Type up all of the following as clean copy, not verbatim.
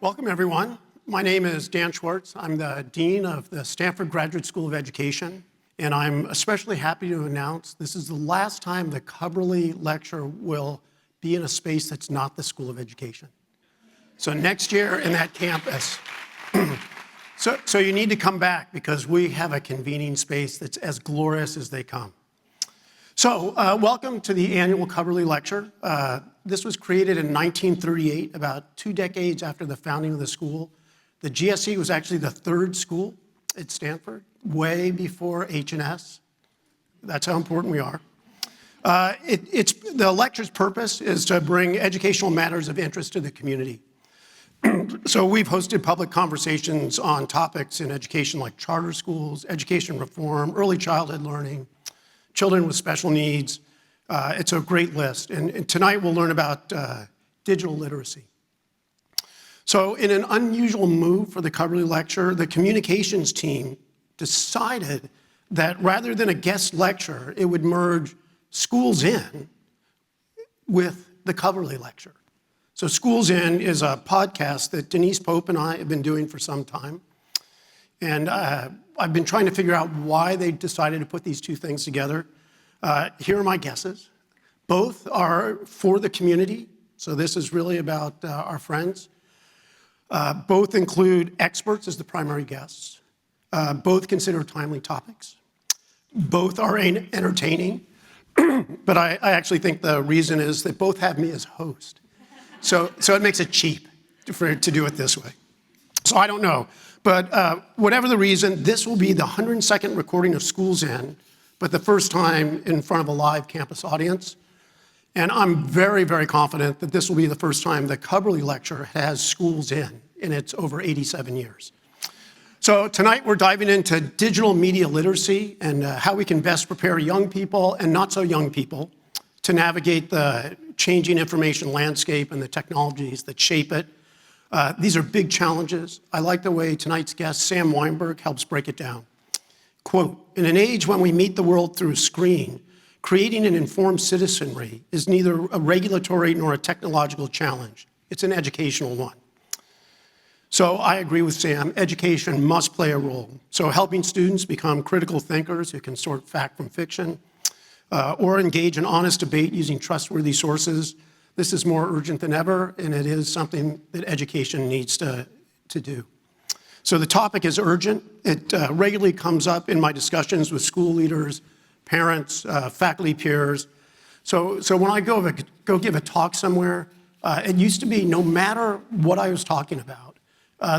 Welcome, everyone. My name is Dan Schwartz. I'm the Dean of the Stanford Graduate School of Education, and I'm especially happy to announce this is the last time the Cubberley Lecture will be in a space that's not the School of Education. So next year in that campus, so you need to come back because we have a convening space that's as glorious as they come. So welcome to the annual Cubberley Lecture. This was created in 1938, about 2 decades after the founding of the school. The GSE was actually the third school at Stanford, way before H&S. That's how important we are. The lecture's purpose is to bring educational matters of interest to the community. So we've hosted public conversations on topics in education like charter schools, education reform, early childhood learning, children with special needs. It's a great list. And tonight we'll learn about digital literacy. So in an unusual move for the Cubberley Lecture, the communications team decided that rather than a guest lecture, it would merge Schools In with the Cubberley Lecture. So Schools In is a podcast that Denise Pope and I have been doing for some time. And I've been trying to figure out why they decided to put these two things together. Here are my guesses. Both are for the community, so this is really about our friends. Both include experts as the primary guests. Both consider timely topics. Both are entertaining, but I actually think the reason is that both have me as host. So it makes it cheap to do it this way. So I don't know. But whatever the reason, this will be the 102nd recording of Schools In, but the first time in front of a live campus audience. And I'm very, very confident that this will be the first time the Cubberley Lecture has Schools In its over 87 years. So tonight we're diving into digital media literacy and how we can best prepare young people and not so young people to navigate the changing information landscape and the technologies that shape it. These are big challenges. I like the way tonight's guest, Sam Wineburg, helps break it down. Quote, in an age when we meet the world through a screen, creating an informed citizenry is neither a regulatory nor a technological challenge. It's an educational one. So I agree with Sam, education must play a role. So helping students become critical thinkers who can sort fact from fiction, or engage in honest debate using trustworthy sources. This is more urgent than ever, and it is something that education needs to do. So the topic is urgent. It regularly comes up in my discussions with school leaders, parents, faculty peers. So when I go give a talk somewhere, it used to be no matter what I was talking about,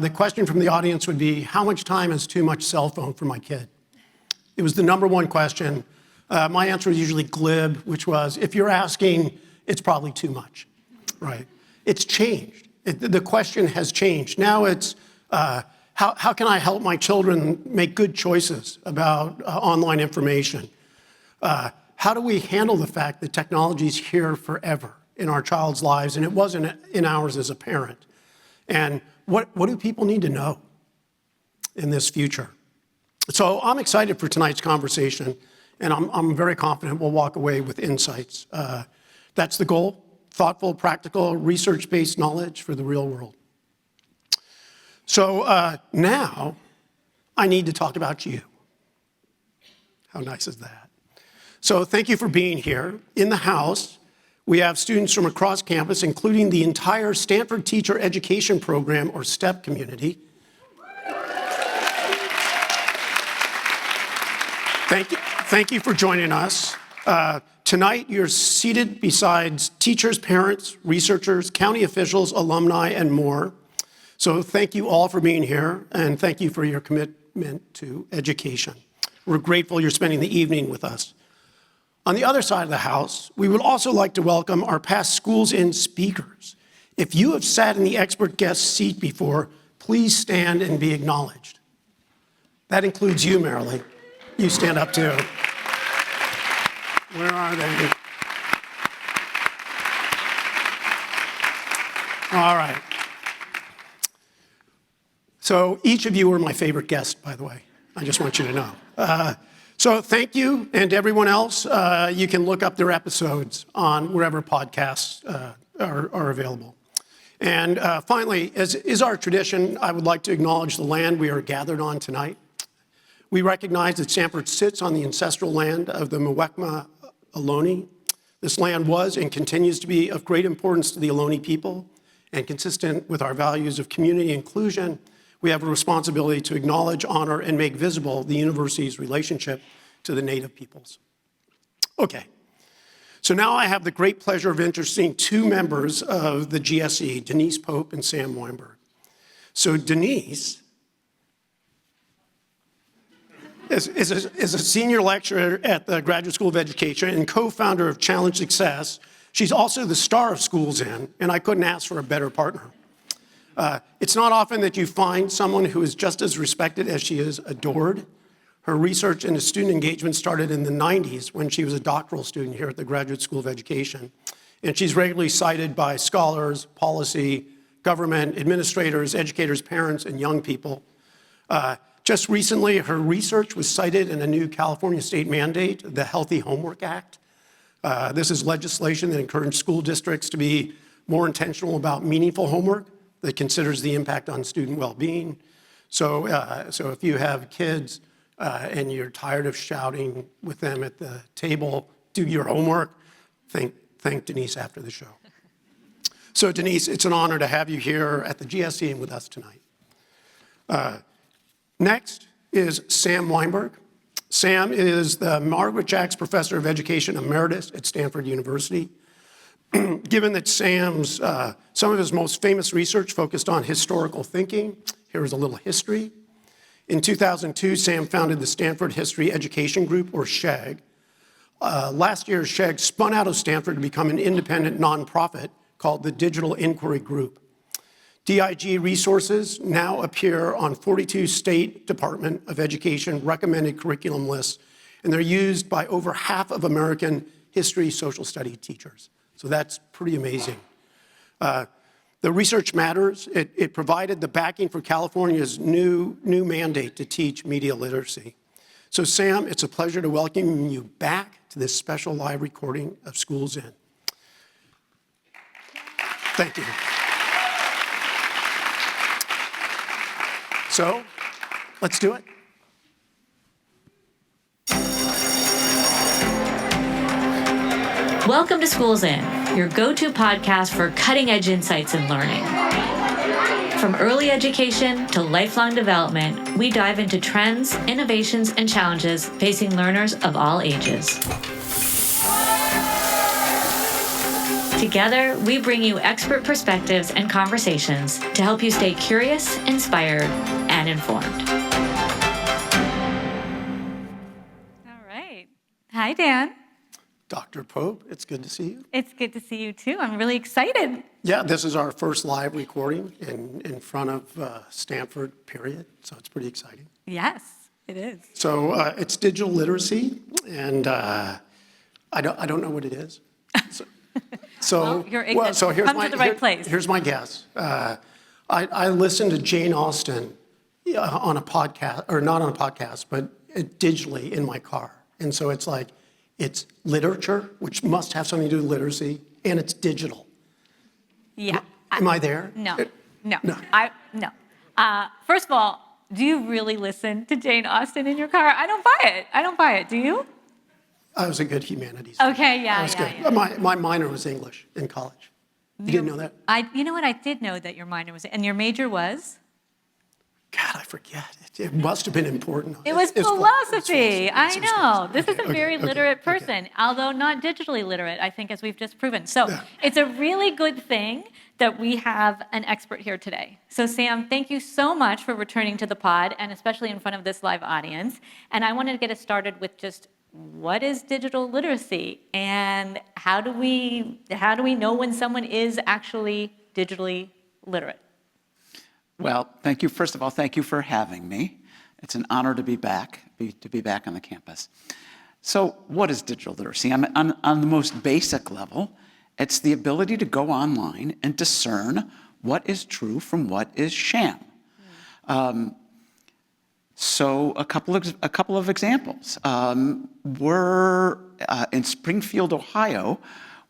the question from the audience would be, how much time is too much cell phone for my kid? It was the number one question. My answer was usually glib, which was, if you're asking, it's probably too much, right? It's changed. The question has changed. Now it's, how can I help my children make good choices about online information? How do we handle the fact that technology is here forever in our child's lives, and it wasn't in ours as a parent? And what do people need to know in this future? So I'm excited for tonight's conversation, and I'm very confident we'll walk away with insights. That's the goal, thoughtful, practical, research-based knowledge for the real world. So now I need to talk about you. How nice is that? So thank you for being here. In the house, we have students from across campus, including the entire Stanford Teacher Education Program, or STEP community. Thank you for joining us. Tonight, you're seated beside teachers, parents, researchers, county officials, alumni, and more. So thank you all for being here, and thank you for your commitment to education. We're grateful you're spending the evening with us. On the other side of the house, we would also like to welcome our past Schools In speakers. If you have sat in the expert guest seat before, please stand and be acknowledged. That includes you, Marilee. You stand up too. Where are they? All right. So each of you were my favorite guest, by the way. I just want you to know. So thank you, and to everyone else, you can look up their episodes on wherever podcasts are available. And finally, as is our tradition, I would like to acknowledge the land we are gathered on tonight. We recognize that Stanford sits on the ancestral land of the Muwekma Ohlone. This land was and continues to be of great importance to the Ohlone people, and consistent with our values of community inclusion, we have a responsibility to acknowledge, honor, and make visible the university's relationship to the Native peoples. Okay, so now I have the great pleasure of introducing two members of the GSE, Denise Pope and Sam Wineburg. So Denise is a senior lecturer at the Graduate School of Education and co-founder of Challenge Success. She's also the star of Schools In, and I couldn't ask for a better partner. It's not often that you find someone who is just as respected as she is adored. Her research into student engagement started in the 90s when she was a doctoral student here at the Graduate School of Education. And she's regularly cited by scholars, policy, government, administrators, educators, parents, and young people. Just recently, her research was cited in a new California state mandate, the Healthy Homework Act. This is legislation that encourages school districts to be more intentional about meaningful homework that considers the impact on student well-being. So if you have kids and you're tired of shouting with them at the table, do your homework, thank Denise after the show. So Denise, it's an honor to have you here at the GSE and with us tonight. Next is Sam Wineburg. Sam is the Margaret Jacks Professor of Education Emeritus at Stanford University. Given that Sam's, some of his most famous research focused on historical thinking, here is a little history. In 2002, Sam founded the Stanford History Education Group, or SHEG. Last year, SHEG spun out of Stanford to become an independent nonprofit called the Digital Inquiry Group. DIG resources now appear on 42 State Department of Education recommended curriculum lists, and they're used by over half of American history, social study teachers. So that's pretty amazing. The research matters. It provided the backing for California's new mandate to teach media literacy. So Sam, it's a pleasure to welcome you back to this special live recording of Schools In. Thank you. So, let's do it. Welcome to Schools In, your go-to podcast for cutting-edge insights in learning. From early education to lifelong development, we dive into trends, innovations, and challenges facing learners of all ages. Together, we bring you expert perspectives and conversations to help you stay curious, inspired, and informed. All right. Hi, Dan. Dr. Pope, it's good to see you. It's good to see you, too. I'm really excited. Yeah, this is our first live recording in front of Stanford, period, so it's pretty exciting. Yes, it is. So it's digital literacy, and I don't know what it is. So you're ignorant. So here's Come to the right place. Here's my guess. I listened to Jane Austen on a podcast, or not on a podcast, but digitally in my car. And so it's like, it's literature, which must have something to do with literacy, and it's digital. Yeah. Am I there? No. No. First of all, do you really listen to Jane Austen in your car? I don't buy it. Do you? I was a good humanities. Okay, yeah, I was good. yeah. My minor was English in college. You didn't know that? You know what? I did know that your minor was, and your major was? God, I forget. It must have been important. It was philosophy. I know. This is a very okay, literate person, although not digitally literate, I think, as we've just proven. So it's a really good thing that we have an expert here today. So Sam, thank you so much for returning to the pod, and especially in front of this live audience. And I wanted to get us started with just, what is digital literacy, and how do we know when someone is actually digitally literate? Well, thank you. First of all, thank you for having me. It's an honor to be back on the campus. So what is digital literacy? On the most basic level, it's the ability to go online and discern what is true from what is sham. So a couple of examples. We're in Springfield, Ohio.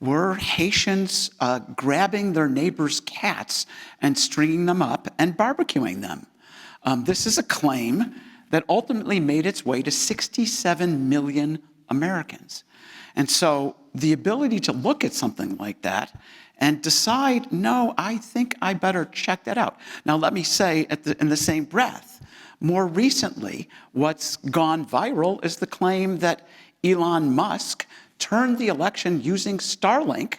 were Haitians grabbing their neighbors' cats and stringing them up and barbecuing them. This is a claim that ultimately made its way to 67 million Americans. And so the ability to look at something like that and decide, no, I think I better check that out. Now, let me say in the same breath, more recently, what's gone viral is the claim that Elon Musk turned the election using Starlink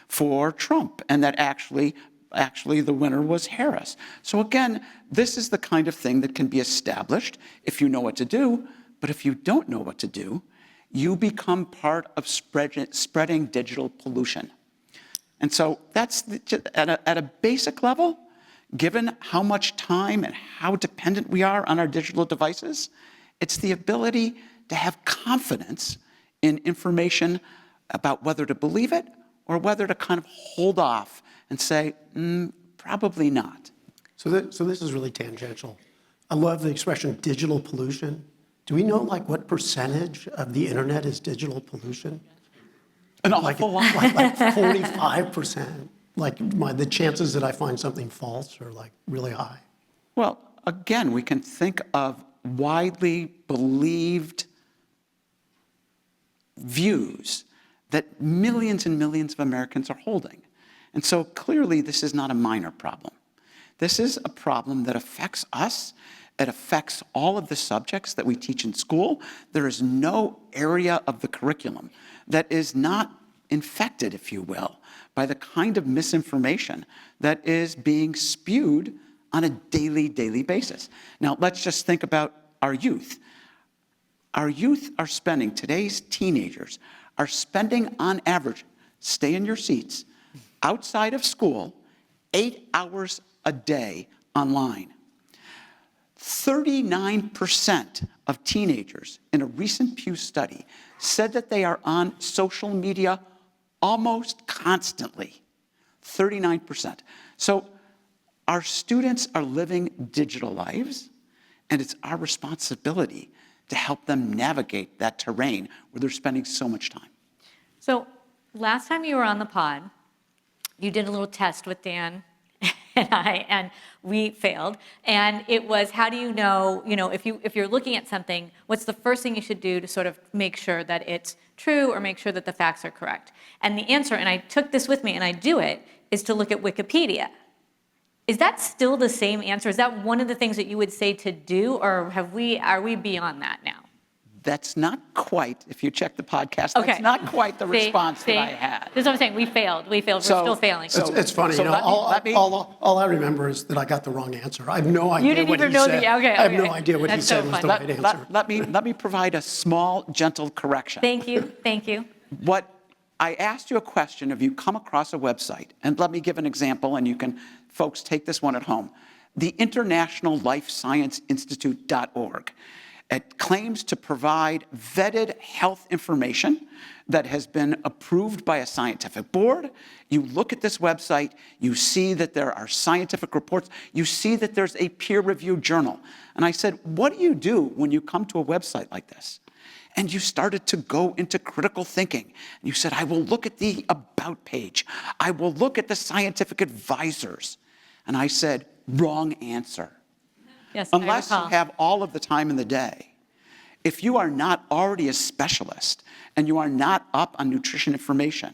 for Trump, and that actually the winner was Harris. So again, this is the kind of thing that can be established if you know what to do, but if you don't know what to do, you become part of spreading digital pollution. And so that's at a basic level, given how much time and how dependent we are on our digital devices, it's the ability to have confidence in information about whether to believe it or whether to kind of hold off and say, probably not. So this is really tangential. I love the expression digital pollution. Do we know what percentage of the internet is digital pollution? An awful lot. Like 45%. The chances that I find something false are really high. Well, again, we can think of widely believed views that millions and millions of Americans are holding. And so clearly this is not a minor problem. This is a problem that affects us. It affects all of the subjects that we teach in school. There is no area of the curriculum that is not infected, if you will, by the kind of misinformation that is being spewed on a daily basis. Now, let's just think about our youth. Our youth are spending, today's teenagers, are spending on average, stay in your seats, outside of school, 8 hours a day online. 39% of teenagers in a recent Pew study said that they are on social media almost constantly. 39%. So our students are living digital lives, and it's our responsibility to help them navigate that terrain where they're spending so much time. So last time you were on the pod, you did a little test with Dan and I, and we failed. And it was, how do you know, if you're looking at something, what's the first thing you should do to sort of make sure that it's true or make sure that the facts are correct? And the answer, and I took this with me and I do it, is to look at Wikipedia. Is that still the same answer? Is that one of the things that you would say to do, or are we beyond that now? That's not quite, if you check the podcast, Okay. that's not quite the response that I had. This is what I'm saying. We failed. We're still failing. It's funny, all I remember is that I got the wrong answer. I have no idea You didn't what even he know said. okay. I have no idea what he That's so said was the funny. right answer. Let me provide a small, gentle correction. Thank you. What I asked you a question, if you come across a website, and let me give an example, and you can, folks, take this one at home. The International Life Science Institute.org. It claims to provide vetted health information that has been approved by a scientific board. You look at this website, you see that there are scientific reports, you see that there's a peer-reviewed journal. And I said, what do you do when you come to a website like this? And you started to go into critical thinking. And you said, I will look at the About page. I will look at the scientific advisors. And I said, wrong answer. Yes, Unless you have all of the time in the day, if you are not already a specialist and you are not up on nutrition information,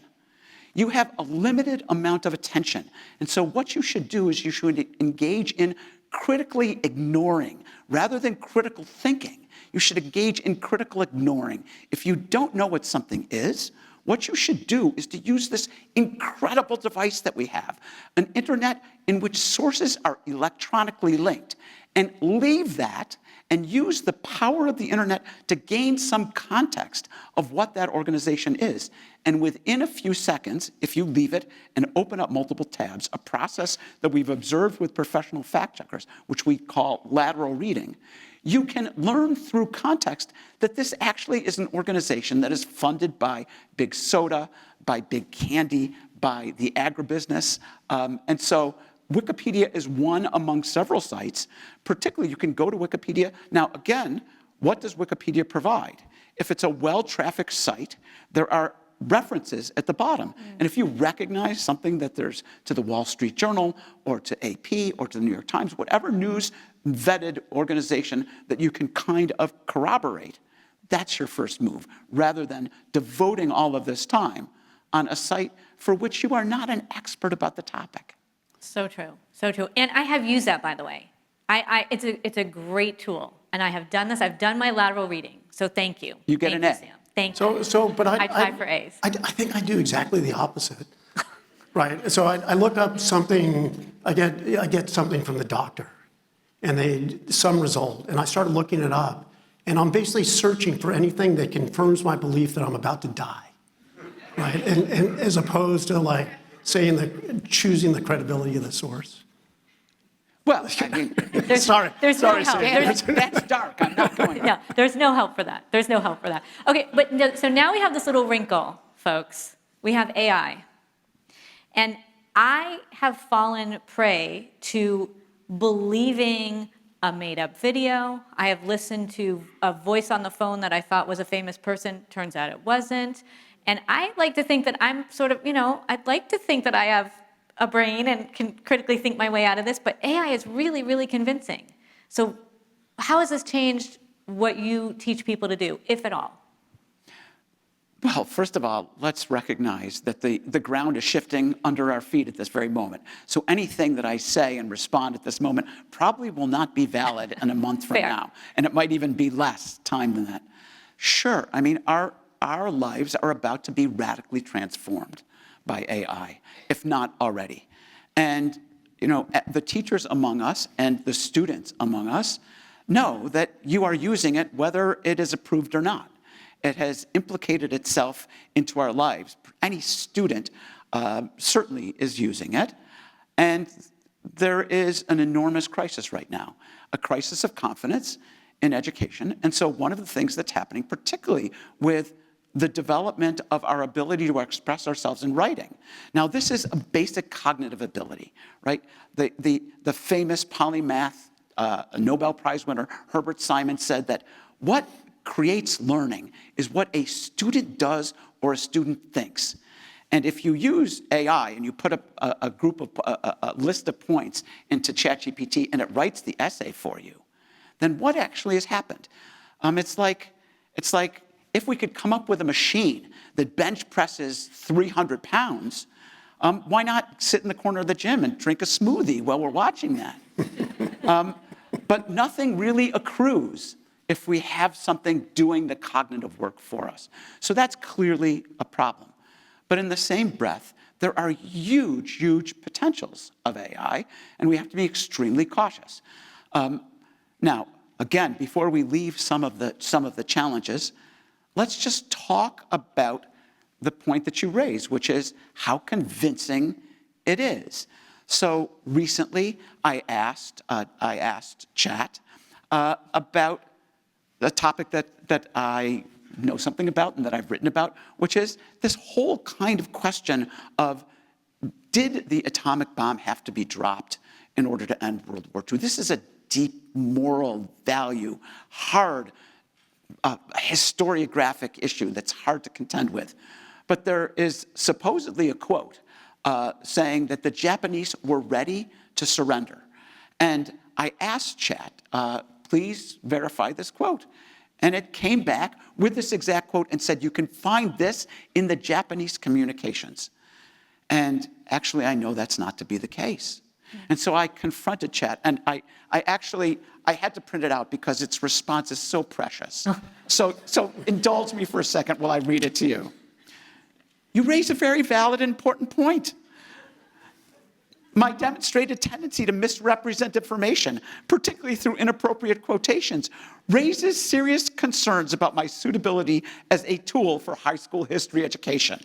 you have a limited amount of attention. And so what you should do is you should engage in critically ignoring rather than critical thinking. You should engage in critical ignoring. If you don't know what something is, what you should do is to use this incredible device that we have, an internet in which sources are electronically linked, and leave that and use the power of the internet to gain some context of what that organization is. And within a few seconds, if you leave it and open up multiple tabs, a process that we've observed with professional fact checkers, which we call lateral reading, you can learn through context that this actually is an organization that is funded by big soda, by big candy, by the agribusiness. And so Wikipedia is one among several sites. Particularly, you can go to Wikipedia. Now, again, what does Wikipedia provide? If it's a well-trafficked site, there are references at the bottom. And if you recognize something that there's to the Wall Street Journal or to AP or to the New York Times, whatever news vetted organization that you can kind of corroborate, that's your first move, rather than devoting all of this time on a site for which you are not an expert about the topic. So true, so true. And I have used that, by the way. It's a great tool, and I have done this. I've done my lateral reading, so thank you. You get an A. Sam. Thank you. But I tried for A's. I think I do exactly the opposite, right? So I look up something, I get something from the doctor, and some result, and I started looking it up, and I'm basically searching for anything that confirms my belief that I'm about to die, right? And as opposed to like choosing the credibility of the source. Well, I mean, There's Sorry. no help. that's dark. I'm not going there. No, there's no help for that. There's no help for that. Okay, but so now we have this little wrinkle, folks. We have AI. And I have fallen prey to believing a made-up video. I have listened to a voice on the phone that I thought was a famous person. Turns out it wasn't. And I like to think that I'm sort of, I'd like to think that I have a brain and can critically think my way out of this, but AI is really, really convincing. So how has this changed what you teach people to do, if at all? Well, first of all, let's recognize that the ground is shifting under our feet at this very moment. So anything that I say and respond at this moment probably will not be valid in a month from Fair. now. And it might even be less time than that. Sure, I mean, our lives are about to be radically transformed by AI, if not already. And, the teachers among us and the students among us know that you are using it whether it is approved or not. It has implicated itself into our lives. Any student certainly is using it. And there is an enormous crisis right now, a crisis of confidence in education. And so one of the things that's happening, particularly with the development of our ability to express ourselves in writing. Now, this is a basic cognitive ability, right? The famous polymath Nobel Prize winner Herbert Simon said that what creates learning is what a student does or a student thinks. And if you use AI and you put a list of points into ChatGPT and it writes the essay for you, then what actually has happened? It's like if we could come up with a machine that bench presses 300 pounds, why not sit in the corner of the gym and drink a smoothie while we're watching that? But nothing really accrues if we have something doing the cognitive work for us. So that's clearly a problem. But in the same breath, there are huge, huge potentials of AI, and we have to be extremely cautious. Now, again, before we leave some of the challenges, let's just talk about the point that you raised, which is how convincing it is. So recently, I asked Chat about the topic that I know something about and that I've written about, which is this whole kind of question of, did the atomic bomb have to be dropped in order to end World War II? This is a deep moral value, hard historiographic issue that's hard to contend with. But there is supposedly a quote saying that the Japanese were ready to surrender. And I asked Chat, please verify this quote. And it came back with this exact quote and said, you can find this in the Japanese communications. And actually, I know that's not to be the case. And so I confronted Chat, and I had to print it out because its response is so precious. So indulge me for a second while I read it to you. You raise a very valid and important point. My demonstrated tendency to misrepresent information, particularly through inappropriate quotations, raises serious concerns about my suitability as a tool for high school history education.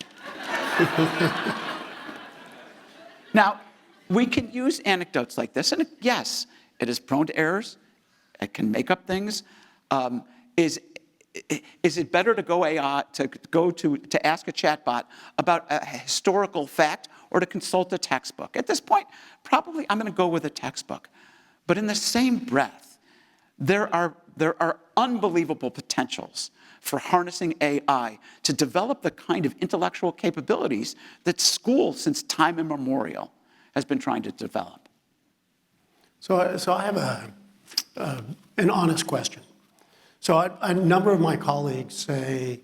Now, we can use anecdotes like this, and yes, it is prone to errors. It can make up things. Is it better to go to ask a chatbot about a historical fact or to consult a textbook? At this point, probably I'm going to go with a textbook. But in the same breath, There are unbelievable potentials for harnessing AI to develop the kind of intellectual capabilities that school, since time immemorial, has been trying to develop. So I have an honest question. So a number of my colleagues say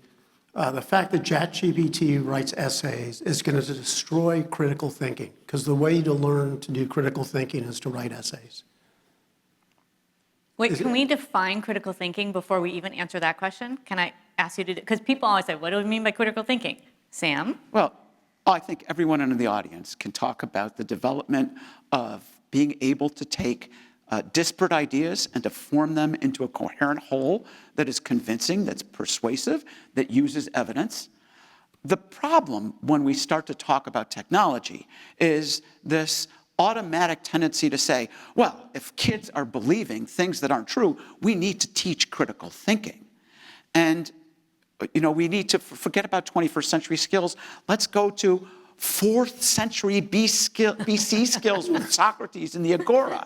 the fact that ChatGPT writes essays is going to destroy critical thinking, because the way to learn to do critical thinking is to write essays. Wait, can we define critical thinking before we even answer that question? Can I ask you to, because people always say, what do we mean by critical thinking? Sam? Well, I think everyone in the audience can talk about the development of being able to take disparate ideas and to form them into a coherent whole that is convincing, that's persuasive, that uses evidence. The problem when we start to talk about technology is this automatic tendency to say, well, if kids are believing things that aren't true, we need to teach critical thinking. And we need to forget about 21st century skills. Let's go to 4th century BC skills with Socrates and the Agora.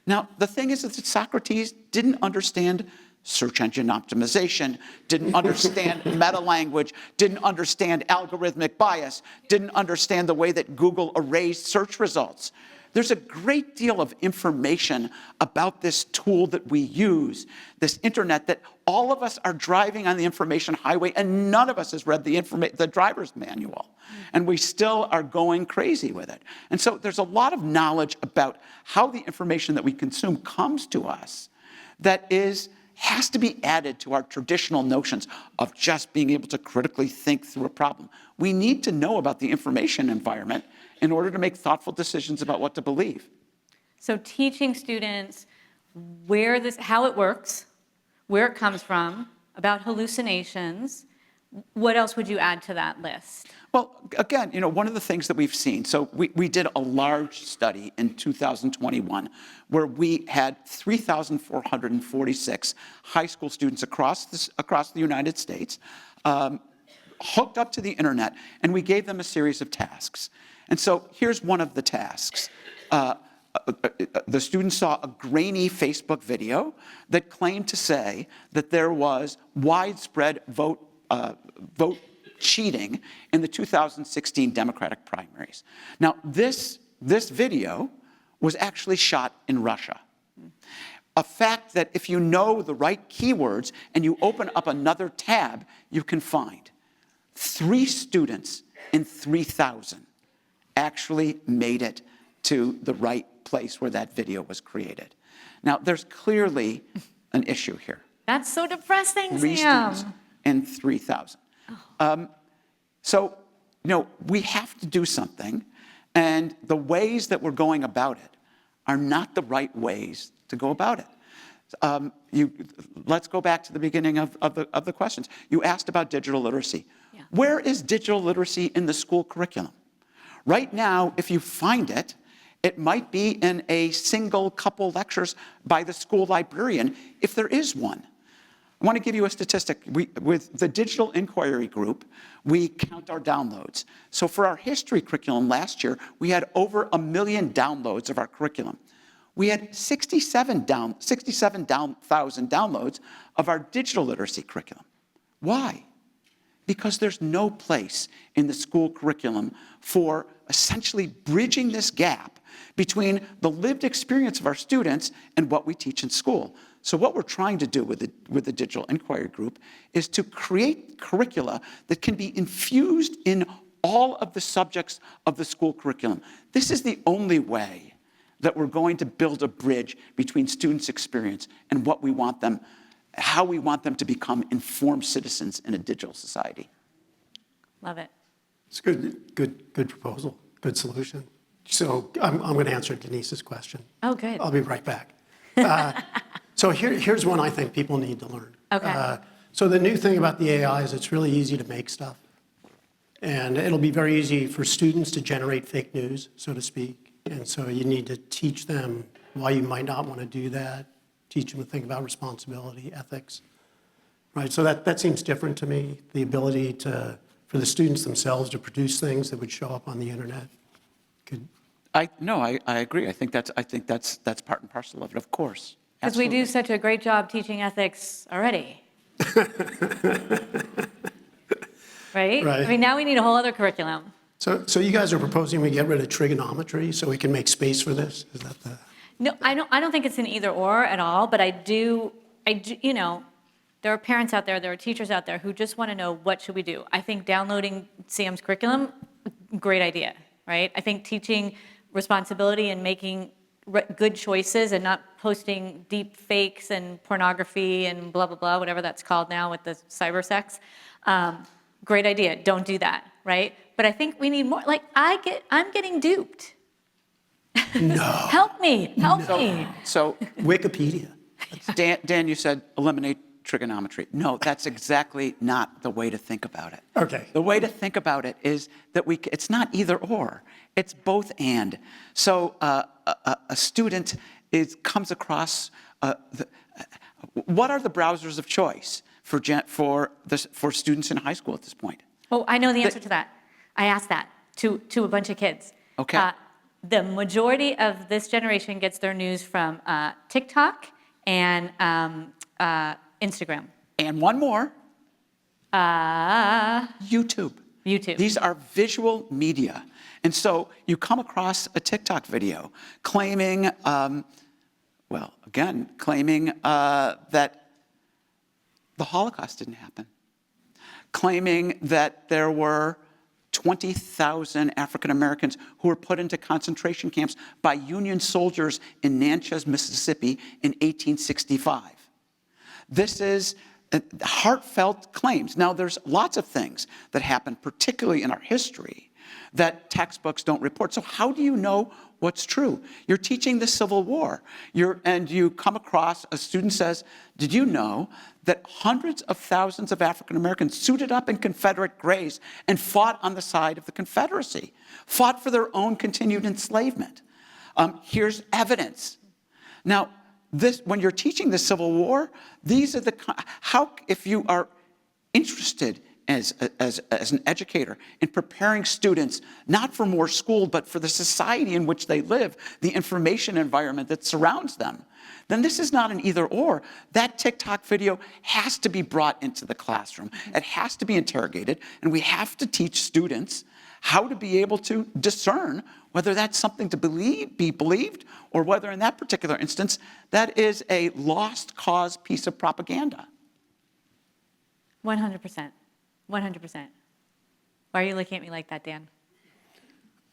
Now, the thing is that Socrates didn't understand search engine optimization, didn't understand meta-language, didn't understand algorithmic bias, didn't understand the way that Google erased search results. There's a great deal of information about this tool that we use, this internet, that all of us are driving on the information highway and none of us has read the driver's manual. And we still are going crazy with it. And so there's a lot of knowledge about how the information that we consume comes to us that has to be added to our traditional notions of just being able to critically think through a problem. We need to know about the information environment in order to make thoughtful decisions about what to believe. So teaching students how it works, where it comes from, about hallucinations. What else would you add to that list? Well, again, one of the things that we've seen, so we did a large study in 2021 where we had 3,446 high school students across the United States hooked up to the internet, and we gave them a series of tasks. And so here's one of the tasks. The students saw a grainy Facebook video that claimed to say that there was widespread vote cheating in the 2016 Democratic primaries. Now, this video was actually shot in Russia. A fact that if you know the right keywords and you open up another tab, you can find 3 students in 3,000 actually made it to the right place where that video was created. Now, there's clearly an issue here. That's so depressing, 3 Sam. students in 3,000. So, we have to do something, and the ways that we're going about it are not the right ways to go about it. Let's go back to the beginning of the questions. You asked about digital literacy. Yeah. Where is digital literacy in the school curriculum? Right now, if you find it, it might be in a single couple lectures by the school librarian, if there is one. I want to give you a statistic. With the Digital Inquiry Group, we count our downloads. So for our history curriculum last year, we had over 1 million downloads of our curriculum. We had 67,000 downloads of our digital literacy curriculum. Why? Because there's no place in the school curriculum for essentially bridging this gap between the lived experience of our students and what we teach in school. So what we're trying to do with the Digital Inquiry Group is to create curricula that can be infused in all of the subjects of the school curriculum. This is the only way that we're going to build a bridge between students' experience and what we want them, how we want them to become informed citizens in a digital society. Love it. It's good proposal, good solution. So I'm going to answer Denise's question. Oh, good. I'll be right back. So here's one I think people need to learn. Okay. So the new thing about the AI is it's really easy to make stuff. And it'll be very easy for students to generate fake news, so to speak. And so you need to teach them why you might not want to do that, teach them to think about responsibility, ethics. Right, so that seems different to me, the ability for the students themselves to produce things that would show up on the internet. I agree. I think that's part and parcel of it, of course. Because we do such a great job teaching ethics already. Right? I mean, now we need a whole other curriculum. So you guys are proposing we get rid of trigonometry so we can make space for this? Is that the... No, I don't think it's an either or at all, but I do, you know, there are parents out there are teachers out there who just want to know what should we do. I think downloading Sam's curriculum, great idea, right? I think teaching responsibility and making good choices and not posting deep fakes and pornography and blah, blah, blah, whatever that's called now with the cyber sex. Great idea, don't do that, right? But I think we need more, like I'm getting duped. No. Help me. So Wikipedia. Dan, you said eliminate trigonometry. No, that's exactly not the way to think about it. Okay. The way to think about it is that it's not either or, it's both and. So a student comes across, what are the browsers of choice for students in high school at this point? Oh, I know the answer to that. I asked that to a bunch of kids. Okay. The majority of this generation gets their news from TikTok and Instagram. And one more. YouTube. These are visual media. And so you come across a TikTok video claiming, that the Holocaust didn't happen, claiming that there were 20,000 African Americans who were put into concentration camps by Union soldiers in Natchez, Mississippi in 1865. This is heartfelt claims. Now, there's lots of things that happen, particularly in our history, that textbooks don't report. So how do you know what's true? You're teaching the Civil War, and you come across a student says, did you know that hundreds of thousands of African Americans suited up in Confederate grays and fought on the side of the Confederacy, fought for their own continued enslavement? Here's evidence. Now, when you're teaching the Civil War, these are if you are interested as an educator in preparing students, not for more school, but for the society in which they live, the information environment that surrounds them, then this is not an either or. That TikTok video has to be brought into the classroom. It has to be interrogated, and we have to teach students how to be able to discern whether that's something to be believed, or whether in that particular instance, that is a lost cause piece of propaganda. 100%. 100%. Why are you looking at me like that, Dan?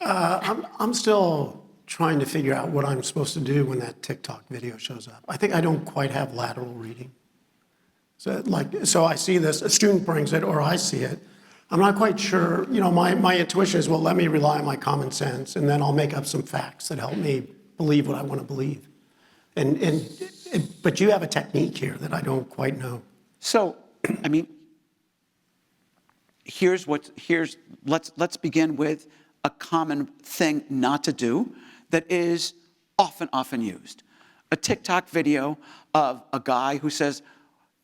I'm still trying to figure out what I'm supposed to do when that TikTok video shows up. I think I don't quite have lateral reading. So I see this, a student brings it, or I see it. I'm not quite sure, my intuition is, well, let me rely on my common sense, and then I'll make up some facts that help me believe what I want to believe. But you have a technique here that I don't quite know. So, let's begin with a common thing not to do that is often used. A TikTok video of a guy who says,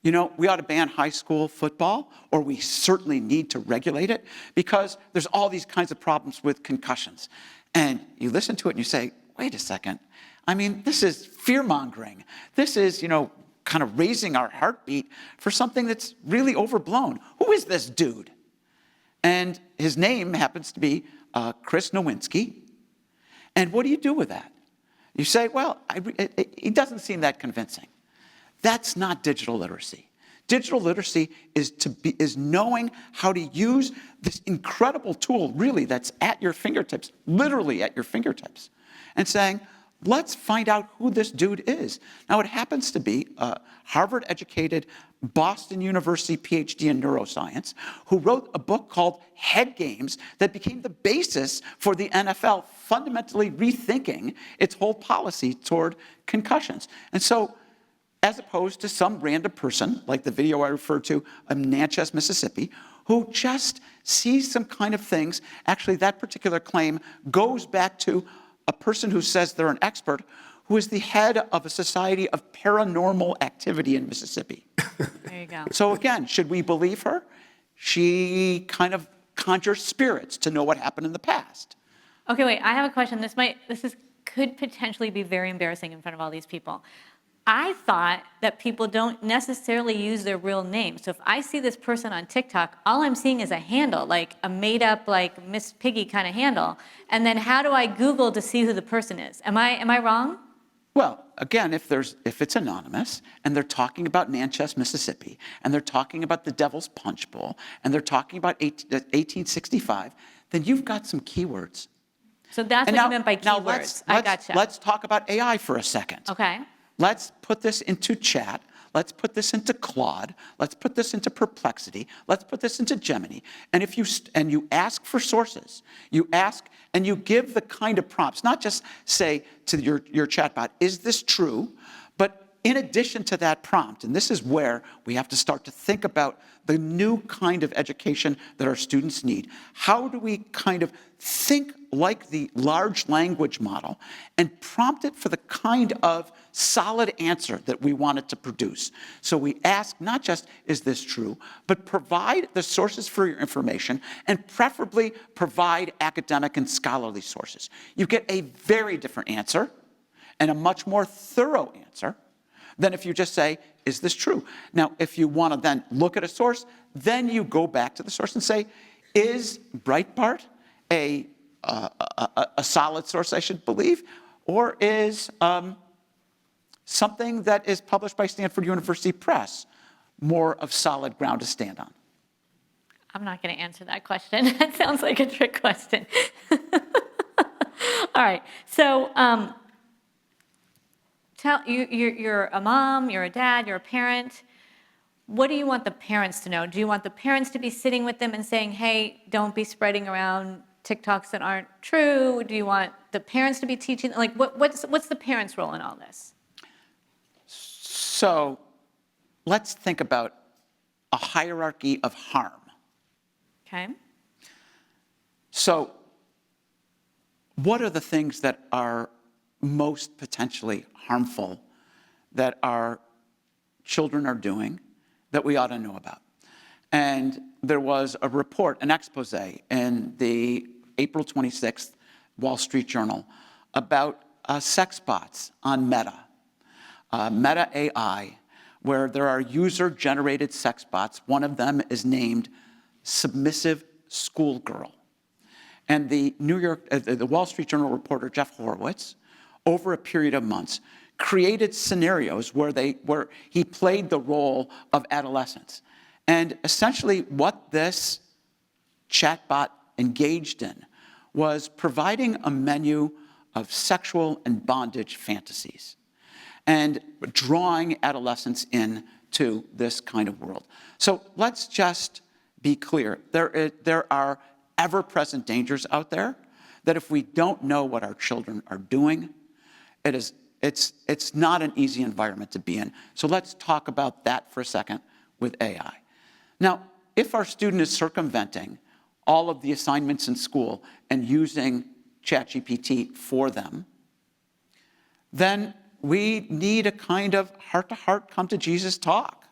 we ought to ban high school football, or we certainly need to regulate it because there's all these kinds of problems with concussions. And you listen to it and you say, wait a second. This is fear-mongering. This is, kind of raising our heartbeat for something that's really overblown. Who is this dude? And his name happens to be Chris Nowinski. And what do you do with that? You say, well, he doesn't seem that convincing. That's not digital literacy. Digital literacy is knowing how to use this incredible tool, really, that's at your fingertips, literally at your fingertips, and saying, let's find out who this dude is. Now, it happens to be a Harvard-educated, Boston University PhD in neuroscience, who wrote a book called Head Games that became the basis for the NFL fundamentally rethinking its whole policy toward concussions. And so, as opposed to some random person, like the video I referred to in Natchez, Mississippi, who just sees some kind of things. Actually, that particular claim goes back to a person who says they're an expert, who is the head of a society of paranormal activity in Mississippi. There you go. So again, should we believe her? She kind of conjures spirits to know what happened in the past. Okay, wait, I have a question. This could potentially be very embarrassing in front of all these people. I thought that people don't necessarily use their real name. So if I see this person on TikTok, all I'm seeing is a handle, like a made up, like Miss Piggy kind of handle. And then how do I Google to see who the person is? Am I wrong? Well, again, if it's anonymous and they're talking about Natchez, Mississippi, and they're talking about the Devil's Punch Bowl, and they're talking about 1865, then you've got some keywords. So that's And what now- you meant by now keywords. I gotcha. Let's talk about AI for a second. Okay. Let's put this into chat. Let's put this into Claude. Let's put this into Perplexity. Let's put this into Gemini. And if you ask for sources, you ask and you give the kind of prompts, not just say to your chatbot, is this true? But in addition to that prompt, and this is where we have to start to think about the new kind of education that our students need. How do we kind of think like the large language model and prompt it for the kind of solid answer that we want it to produce? So we ask not just, is this true, but provide the sources for your information and preferably provide academic and scholarly sources. You get a very different answer and a much more thorough answer than if you just say, is this true? Now, if you want to then look at a source, then you go back to the source and say, is Breitbart a solid source I should believe? Or is something that is published by Stanford University Press more of solid ground to stand on? I'm not going to answer that question. That sounds like a trick question. All right. So you're a mom, you're a dad, you're a parent. What do you want the parents to know? Do you want the parents to be sitting with them and saying, hey, don't be spreading around TikToks that aren't true? Do you want the parents to be teaching? Like, what's the parents' role in all this? So let's think about a hierarchy of harm. Okay. So what are the things that are most potentially harmful that our children are doing that we ought to know about? And there was a report, an expose in the April 26th Wall Street Journal about sex bots on Meta AI, where there are user-generated sex bots. One of them is named Submissive Schoolgirl. And the Wall Street Journal reporter, Jeff Horowitz, over a period of months, created scenarios where he played the role of adolescents. And essentially what this chatbot engaged in was providing a menu of sexual and bondage fantasies and drawing adolescents into this kind of world. So let's just be clear. There are ever-present dangers out there that if we don't know what our children are doing, it's not an easy environment to be in. So let's talk about that for a second with AI. Now, if our student is circumventing all of the assignments in school and using ChatGPT for them, then we need a kind of heart-to-heart, come-to-Jesus talk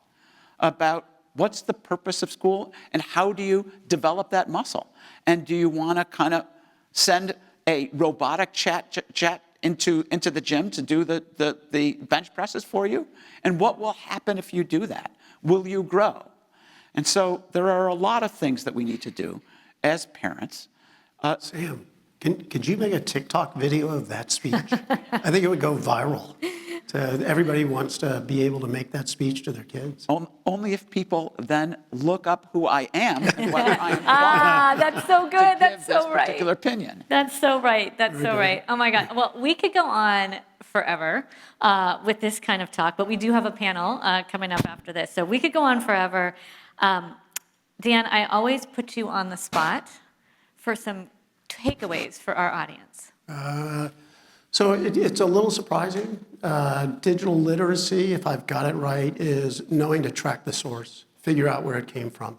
about what's the purpose of school and how do you develop that muscle? And do you want to kind of send a robotic chat into the gym to do the bench presses for you? And what will happen if you do that? Will you grow? And so there are a lot of things that we need to do as parents. Sam, could you make a TikTok video of that speech? I think it would go viral. Everybody wants to be able to make that speech to their kids. Only if people then look up who I am and whether I am That's so good. That's so right. particular opinion. That's so right. That's so right. Oh my God. Well, we could go on forever with this kind of talk, but we do have a panel coming up after this. So we could go on forever. Dan, I always put you on the spot for some takeaways for our audience. So it's a little surprising. Digital literacy, if I've got it right, is knowing to track the source, figure out where it came from,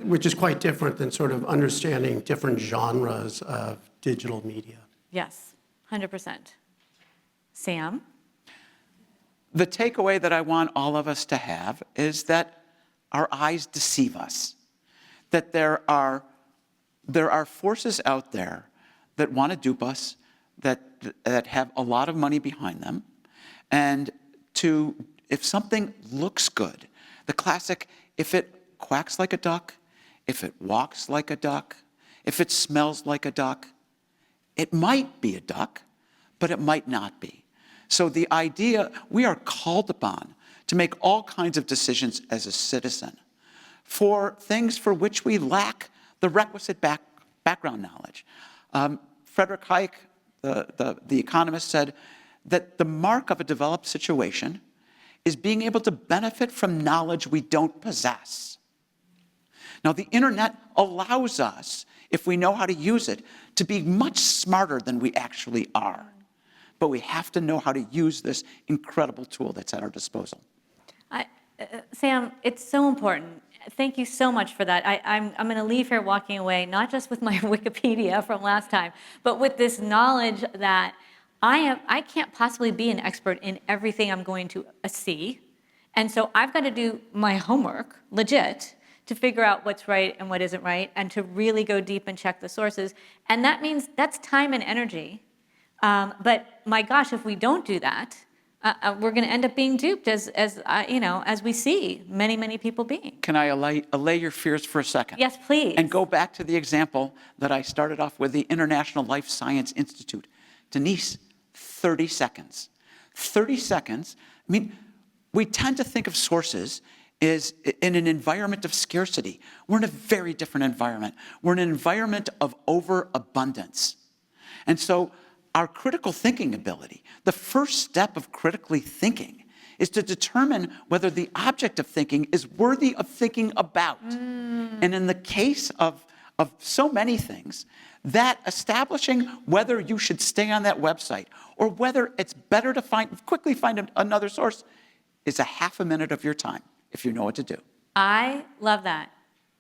which is quite different than sort of understanding different genres of digital media. Yes, 100%. Sam? The takeaway that I want all of us to have is that our eyes deceive us, that there are forces out there that want to dupe us, that that have a lot of money behind them, and if something looks good, the classic, if it quacks like a duck, if it walks like a duck, if it smells like a duck, it might be a duck, but it might not be. So the idea, we are called upon to make all kinds of decisions as a citizen for things for which we lack the requisite background knowledge. Frederick Hayek, the economist, said that the mark of a developed situation is being able to benefit from knowledge we don't possess. Now, the internet allows us, if we know how to use it, to be much smarter than we actually are. But we have to know how to use this incredible tool that's at our disposal. Sam, it's so important. Thank you so much for that. I'm going to leave here walking away, not just with my Wikipedia from last time, but with this knowledge that I can't possibly be an expert in everything I'm going to see. And so I've got to do my homework, legit, to figure out what's right and what isn't right, and to really go deep and check the sources. And that means that's time and energy. But my gosh, if we don't do that, we're going to end up being duped, as we see many, many people being. Can I allay your fears for a second? Yes, please. And go back to the example that I started off with, the International Life Science Institute. Denise, 30 seconds. 30 seconds. I mean, we tend to think of sources as in an environment of scarcity. We're in a very different environment. We're in an environment of overabundance. And so our critical thinking ability, the first step of critically thinking, is to determine whether the object of thinking is worthy of thinking about. And in the case of so many things, that establishing whether you should stay on that website or whether it's better to quickly find another source is a half a minute of your time if you know what to do. I love that.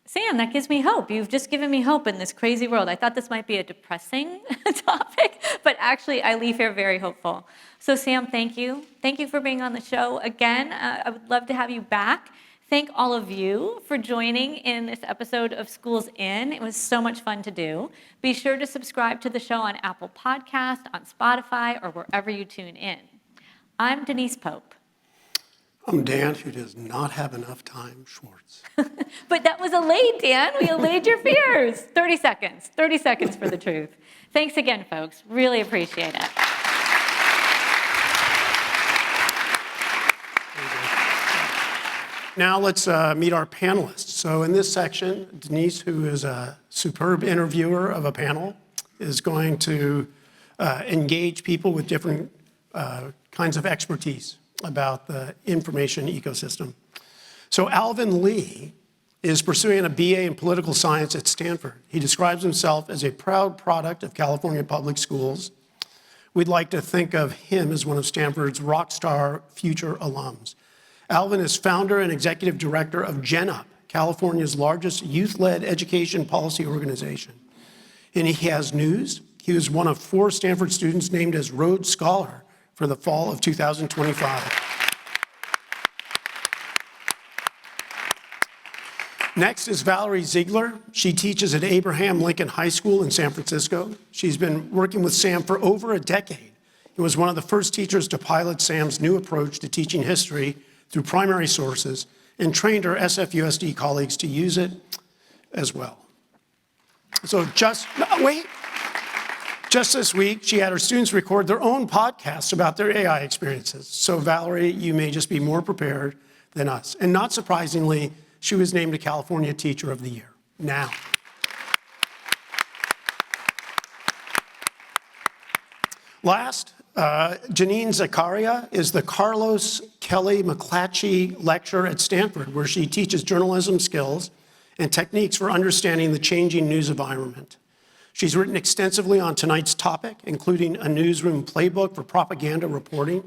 Sam, that gives me hope. You've just given me hope in this crazy world. I thought this might be a depressing topic, but actually I leave here very hopeful. So Sam, thank you. Thank you for being on the show again. I would love to have you back. Thank all of you for joining in this episode of Schools In. It was so much fun to do. Be sure to subscribe to the show on Apple Podcast, on Spotify, or wherever you tune in. I'm Denise Pope. I'm Dan, who does not have enough time, Schwartz. But that was allayed, Dan. We allayed your fears. 30 seconds. 30 seconds for the truth. Thanks again, folks. Really appreciate it. Now let's meet our panelists. So in this section, Denise, who is a superb interviewer of a panel, is going to engage people with different kinds of expertise about the information ecosystem. So Alvin Lee is pursuing a BA in political science at Stanford. He describes himself as a proud product of California public schools. We'd like to think of him as one of Stanford's rock star future alums. Alvin is founder and executive director of GENup, California's largest youth-led education policy organization. And he has news. He was one of 4 Stanford students named as Rhodes Scholar for the fall of 2025. Next is Valerie Ziegler. She teaches at Abraham Lincoln High School in San Francisco. She's been working with Sam for over a decade and was one of the first teachers to pilot Sam's new approach to teaching history through primary sources and trained her SFUSD colleagues to use it as well. So just this week, she had her students record their own podcasts about their AI experiences. So Valerie, you may just be more prepared than us. And not surprisingly, she was named a California Teacher of the Year. Now. Last, Janine Zacharia is the Carlos Kelly McClatchy Lecturer at Stanford, where she teaches journalism skills and techniques for understanding the changing news environment. She's written extensively on tonight's topic, including a newsroom playbook for propaganda reporting,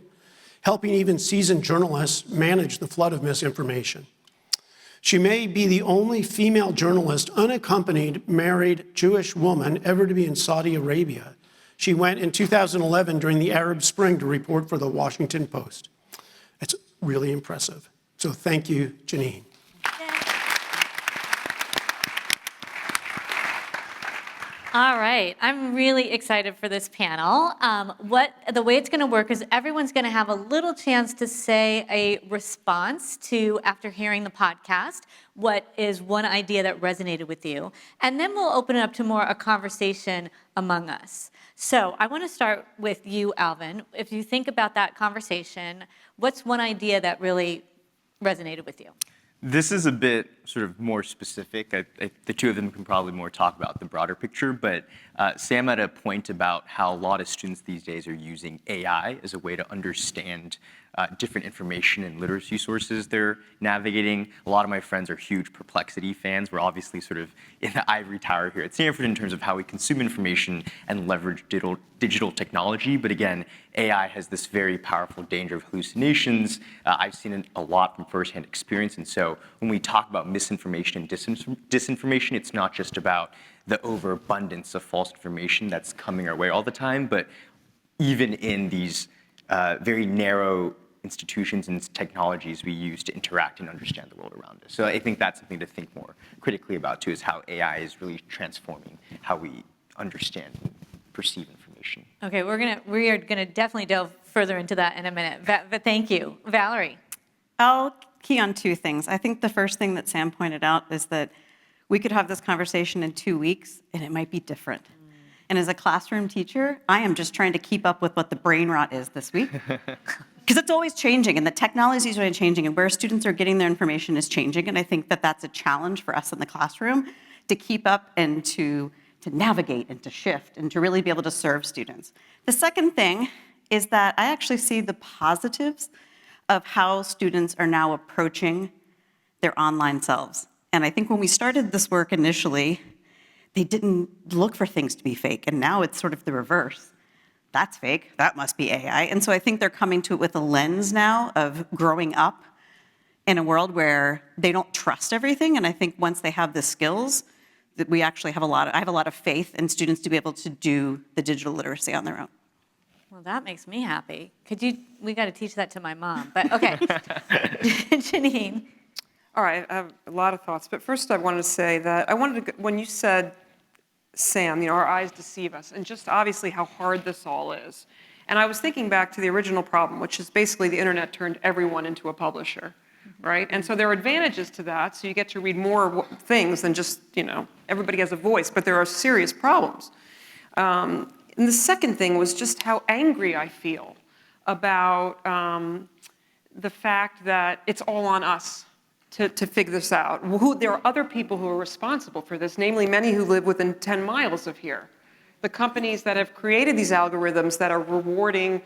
helping even seasoned journalists manage the flood of misinformation. She may be the only female journalist, unaccompanied, married Jewish woman ever to be in Saudi Arabia. She went in 2011 during the Arab Spring to report for the Washington Post. It's really impressive. So thank you, Janine. All right, I'm really excited for this panel. The way it's going to work is everyone's going to have a little chance to say a response to, after hearing the podcast, what is one idea that resonated with you. And then we'll open it up to more a conversation among us. So I want to start with you, Alvin. If you think about that conversation, what's one idea that really resonated with you? This is a bit sort of more specific. The two of them can probably more talk about the broader picture, but Sam had a point about how a lot of students these days are using AI as a way to understand different information and literacy sources they're navigating. A lot of my friends are huge Perplexity fans. We're obviously sort of in the ivory tower here at Stanford in terms of how we consume information and leverage digital technology. But again, AI has this very powerful danger of hallucinations. I've seen it a lot from firsthand experience. And so when we talk about misinformation and disinformation, it's not just about the overabundance of false information that's coming our way all the time, but even in these very narrow institutions and technologies we use to interact and understand the world around us. So I think that's something to think more critically about too, is how AI is really transforming how we understand and perceive information. Okay, we are gonna definitely delve further into that in a minute. But thank you, Valerie. I'll key on two things. I think the first thing that Sam pointed out is that we could have this conversation in 2 weeks and it might be different. And as a classroom teacher, I am just trying to keep up with what the brain rot is this week. Because it's always changing, and the technology is always changing, and where students are getting their information is changing. And I think that that's a challenge for us in the classroom to keep up and to navigate and to shift and to really be able to serve students. The second thing is that I actually see the positives of how students are now approaching their online selves. And I think when we started this work initially, they didn't look for things to be fake, and now it's sort of the reverse. That's fake, that must be AI. And so I think they're coming to it with a lens now of growing up in a world where they don't trust everything, and I think once they have the skills, that we actually have I have a lot of faith in students to be able to do the digital literacy on their own. Well, that makes me happy. We got to teach that to my mom, but okay. Janine. All right, I have a lot of thoughts, but first I wanted to say that when you said, Sam, our eyes deceive us, and just obviously how hard this all is. And I was thinking back to the original problem, which is basically the internet turned everyone into a publisher, right? And so there are advantages to that, so you get to read more things than just, everybody has a voice, but there are serious problems. And the second thing was just how angry I feel about the fact that it's all on us to figure this out. There are other people who are responsible for this, namely many who live within 10 miles of here. The companies that have created these algorithms that are rewarding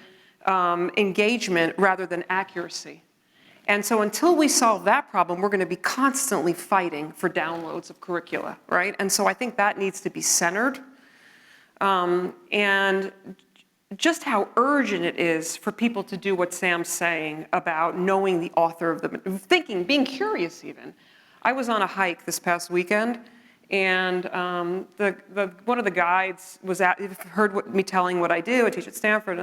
engagement rather than accuracy. And so until we solve that problem, we're going to be constantly fighting for downloads of curricula, right? And so I think that needs to be centered. And just how urgent it is for people to do what Sam's saying about knowing the author of the, being curious even. I was on a hike this past weekend, and one of the guides heard me telling what I do. I teach at Stanford,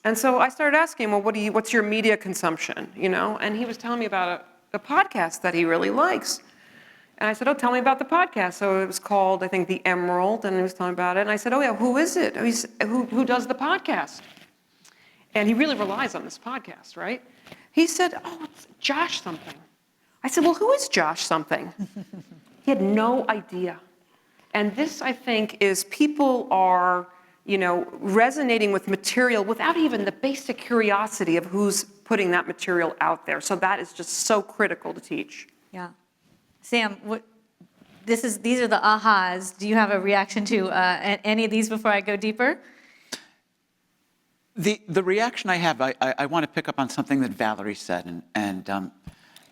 and so I started asking him, well, what's your media consumption, And he was telling me about a podcast that he really likes. And I said, oh, tell me about the podcast. So it was called, I think, The Emerald, and he was telling me about it. And I said, oh, yeah, who is it? Who does the podcast? And he really relies on this podcast, right? He said, oh, it's Josh something. I said, well, who is Josh something? He had no idea. And this, I think, is people are, resonating with material without even the basic curiosity of who's putting that material out there. So that is just so critical to teach. Yeah. Sam, these are the ahas. Do you have a reaction to any of these before I go deeper? The reaction I have, I want to pick up on something that Valerie said, and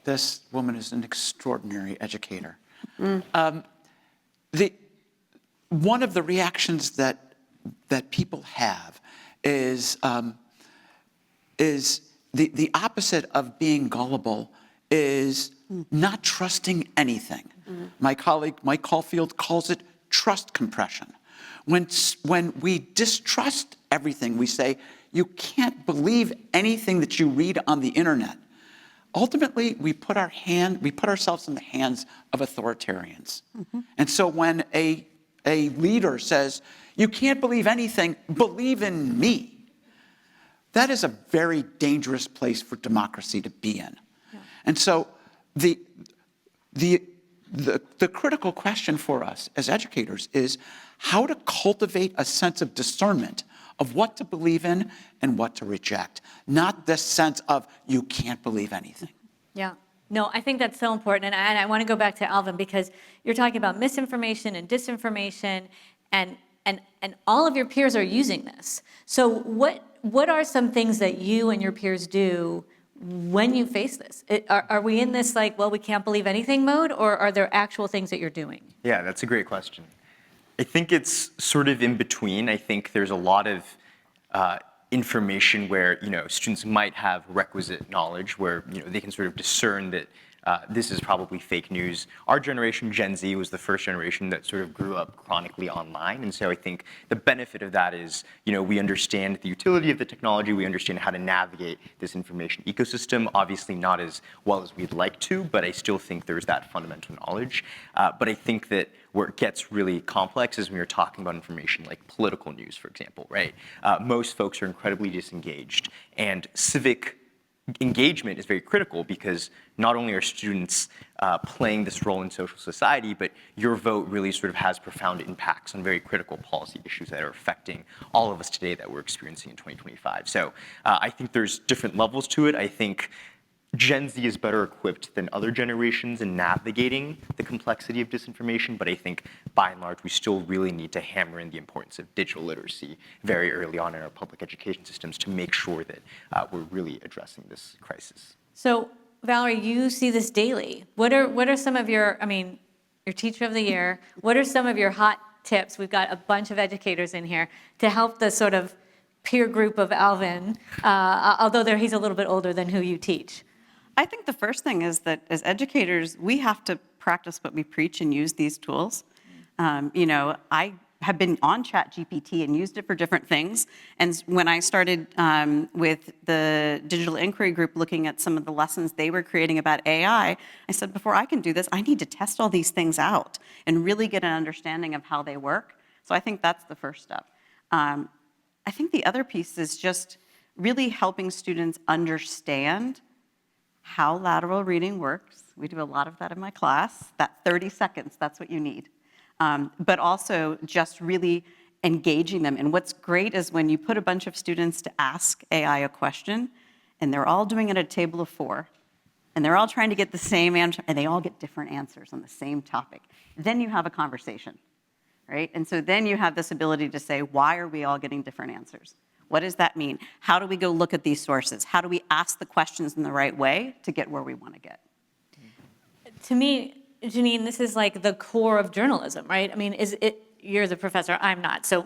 this woman is an extraordinary educator. One of the reactions that people have is the opposite of being gullible is not trusting anything. My colleague Mike Caulfield calls it trust compression. When we distrust everything, we say, you can't believe anything that you read on the internet. Ultimately, we put ourselves in the hands of authoritarians. And so when a a leader says, you can't believe anything, believe in me, that is a very dangerous place for democracy to be in. Yeah. And so the critical question for us as educators is how to cultivate a sense of discernment of what to believe in and what to reject, not this sense of you can't believe anything. Yeah. No, I think that's so important. And I want to go back to Alvin, because you're talking about misinformation and disinformation, and all of your peers are using this. So what are some things that you and your peers do when you face this? Are we in this like, well, we can't believe anything mode, or are there actual things that you're doing? Yeah, that's a great question. I think it's sort of in between. I think there's a lot of information where students might have requisite knowledge, where they can sort of discern that this is probably fake news. Our generation, Gen Z, was the first generation that sort of grew up chronically online, and so I think the benefit of that is we understand the utility of the technology, we understand how to navigate this information ecosystem. Obviously, not as well as we'd like to, but I still think there's that fundamental knowledge. But I think that where it gets really complex is when you're talking about information like political news, for example, right? Most folks are incredibly disengaged, and civic engagement is very critical, because not only are students playing this role in social society, but your vote really sort of has profound impacts on very critical policy issues that are affecting all of us today that we're experiencing in 2025. So I think there's different levels to it. I think Gen Z is better equipped than other generations in navigating the complexity of disinformation, but I think by and large we still really need to hammer in the importance of digital literacy very early on in our public education systems to make sure that we're really addressing this crisis. So Valerie, you see this daily. What are some of your Teacher of the Year, what are some of your hot tips? We've got a bunch of educators in here to help the sort of peer group of Alvin, although he's a little bit older than who you teach. I think the first thing is that as educators, we have to practice what we preach and use these tools. I have been on ChatGPT and used it for different things. And when I started with the digital inquiry group looking at some of the lessons they were creating about AI, I said, before I can do this, I need to test all these things out and really get an understanding of how they work. So I think that's the first step. I think the other piece is just really helping students understand how lateral reading works. We do a lot of that in my class. That 30 seconds, that's what you need. But also just really engaging them. And what's great is when you put a bunch of students to ask AI a question, and they're all doing it at a table of 4, and they're all trying to get the same answer, and they all get different answers on the same topic. Then you have a conversation, right? And so then you have this ability to say, why are we all getting different answers? What does that mean? How do we go look at these sources? How do we ask the questions in the right way to get where we want to get? To me, Janine, this is like the core of journalism, right? I mean, you're the professor, I'm not. So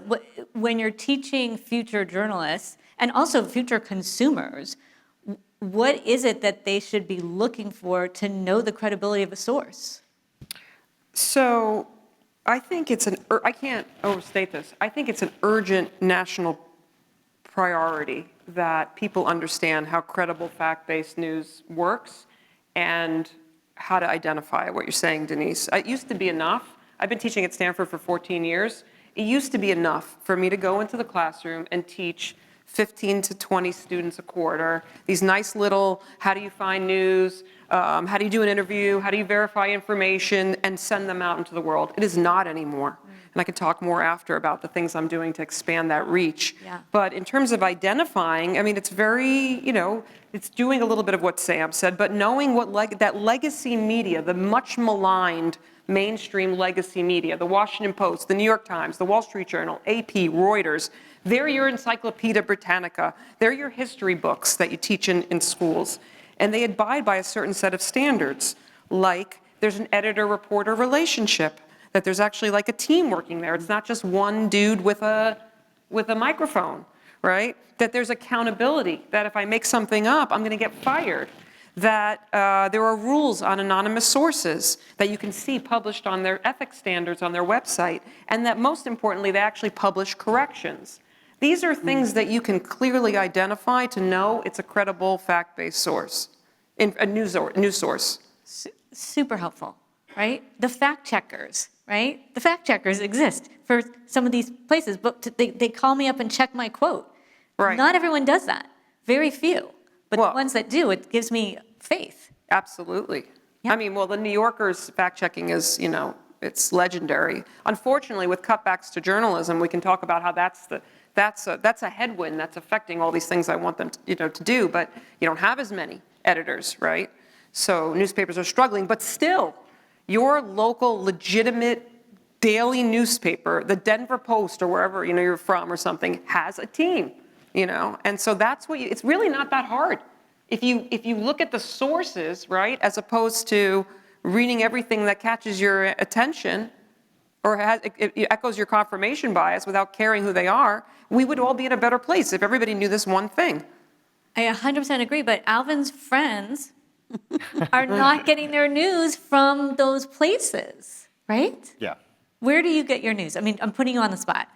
when you're teaching future journalists and also future consumers, what is it that they should be looking for to know the credibility of a source? So I think I can't overstate this. I think it's an urgent national priority that people understand how credible fact-based news works and how to identify what you're saying, Denise. It used to be enough. I've been teaching at Stanford for 14 years. It used to be enough for me to go into the classroom and teach 15 to 20 students a quarter, these nice little, how do you find news, how do you do an interview, how do you verify information, and send them out into the world. It is not anymore. And I could talk more after about the things I'm doing to expand that reach. Yeah. But in terms of identifying, I mean, it's very, it's doing a little bit of what Sam said, but knowing what that legacy media, the much maligned mainstream legacy media, the Washington Post, the New York Times, the Wall Street Journal, AP, Reuters, they're your Encyclopedia Britannica. They're your history books that you teach in schools. And they abide by a certain set of standards, like there's an editor-reporter relationship, that there's actually like a team working there. It's not just one dude with a microphone, right? That there's accountability, that if I make something up, I'm going to get fired. That there are rules on anonymous sources that you can see published on their ethics standards on their website, and that most importantly, they actually publish corrections. These are things that you can clearly identify to know it's a credible fact-based source, a news source. Super helpful, right? The fact checkers. right? The fact checkers exist for some of these places, but they call me up and check my quote. Right. Not everyone does that. Very few. But Well- the ones that do, it gives me faith. Absolutely. Yeah. I mean, well, the New Yorker's fact-checking is, it's legendary. Unfortunately, with cutbacks to journalism, we can talk about how that's a headwind that's affecting all these things I want them to do, but you don't have as many editors, right? So newspapers are struggling, but still, your local legitimate daily newspaper, the Denver Post or wherever you're from or something, has a team, and so that's what it's really not that hard. If you look at the sources, right, as opposed to reading everything that catches your attention or it echoes your confirmation bias without caring who they are, we would all be in a better place if everybody knew this one thing. I 100% agree, but Alvin's friends are not getting their news from those places, right? Yeah. Where do you get your news? I mean, I'm putting you on the spot.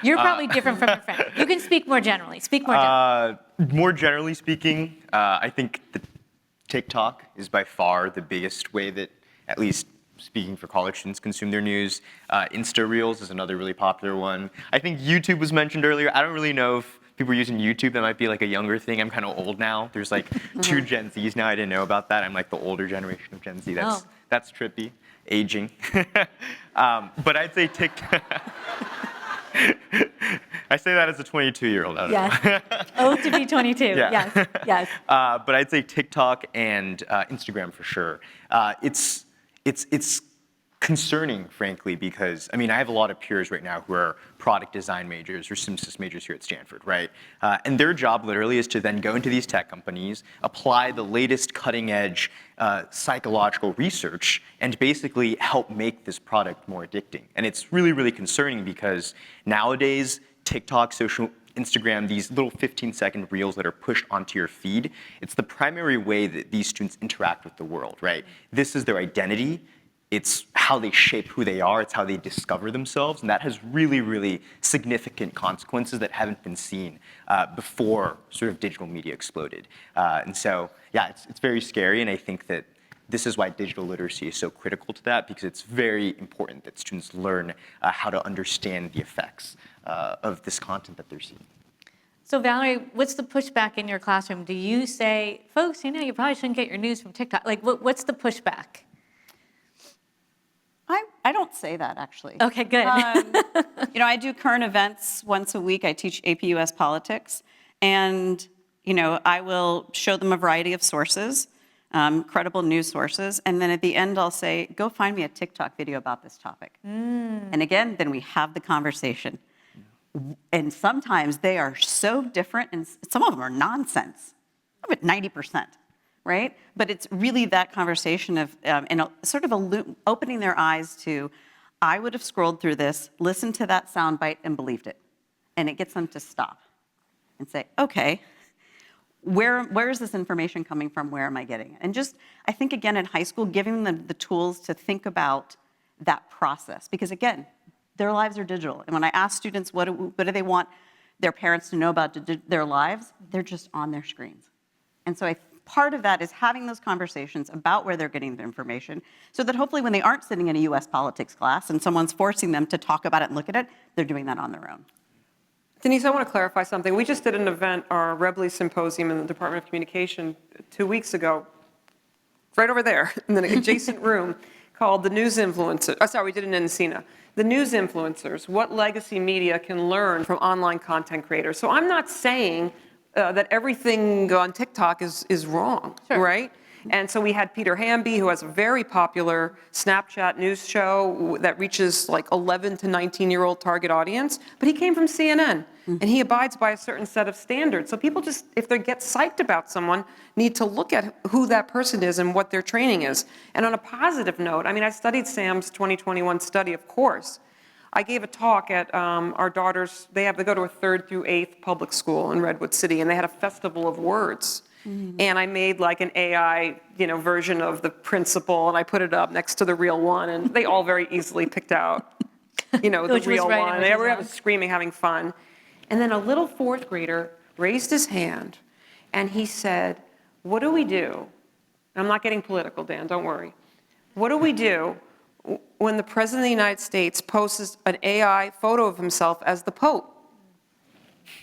You're probably different from your friend. You can speak more generally. Speak more generally. More generally speaking, I think that TikTok is by far the biggest way that, at least speaking for college students, consume their news. Insta Reels is another really popular one. I think YouTube was mentioned earlier. I don't really know if people are using YouTube. That might be like a younger thing. I'm kind of old now. There's like two Gen Zs now. I didn't know about that. I'm like the older generation of Gen Z. That's trippy. Aging. But I'd say TikTok. I say that as a 22-year-old. Yes. Oh, to be 22. Yeah. Yes. But I'd say TikTok and Instagram for sure. It's concerning, frankly, because, I have a lot of peers right now who are product design majors or SimSys majors here at Stanford, right? And their job literally is to then go into these tech companies, apply the latest cutting edge psychological research, and basically help make this product more addicting. And it's really, really concerning because nowadays, TikTok, Instagram, these little 15-second reels that are pushed onto your feed, it's the primary way that these students interact with the world, right? This is their identity. It's how they shape who they are. It's how they discover themselves. And that has really, really significant consequences that haven't been seen before sort of digital media exploded. And so, yeah, it's very scary. And I think that this is why digital literacy is so critical to that, because it's very important that students learn how to understand the effects of this content that they're seeing. So Valerie, what's the pushback in your classroom? Do you say, folks, you probably shouldn't get your news from TikTok? Like, what's the pushback? I don't say that, actually. Okay, good. I do current events once a week. I teach AP US politics. And, I will show them a variety of sources, credible news sources. And then at the end, I'll say, go find me a TikTok video about this topic. And again, then we have the conversation. And sometimes they are so different, and some of them are nonsense, but 90%. Right? But it's really that conversation of sort of opening their eyes to, I would have scrolled through this, listened to that soundbite, and believed it. And it gets them to stop and say, okay, where is this information coming from? Where am I getting it? And just, I think, again, in high school, giving them the tools to think about that process. Because, again, their lives are digital. And when I ask students what do they want their parents to know about their lives, they're just on their screens. And so part of that is having those conversations about where they're getting the information so that hopefully when they aren't sitting in a US politics class and someone's forcing them to talk about it and look at it, they're doing that on their own. Denise, I want to clarify something. We just did an event, our Rebley Symposium in the Department of Communication 2 weeks ago, right over there in the adjacent room, called The News Influencers. We did it in Encina. The News Influencers, what legacy media can learn from online content creators. So I'm not saying that everything on TikTok is wrong, right? And so we had Peter Hamby, who has a very popular Snapchat news show that reaches like 11 to 19-year-old target audience, but he came from CNN, and he abides by a certain set of standards. So people just, if they get psyched about someone, need to look at who that person is and what their training is. And on a positive note, I studied Sam's 2021 study, of course. I gave a talk at our daughters, they go to a 3rd through 8th public school in Redwood City, and they had a festival of words. And I made like an AI, version of the principal, and I put it up next to the real one, and they all very easily picked out, the real one. They were screaming, having fun. And then a little 4th grader raised his hand, and he said, what do we do? I'm not getting political, Dan, don't worry. What do we do when the President of the United States posts an AI photo of himself as the Pope.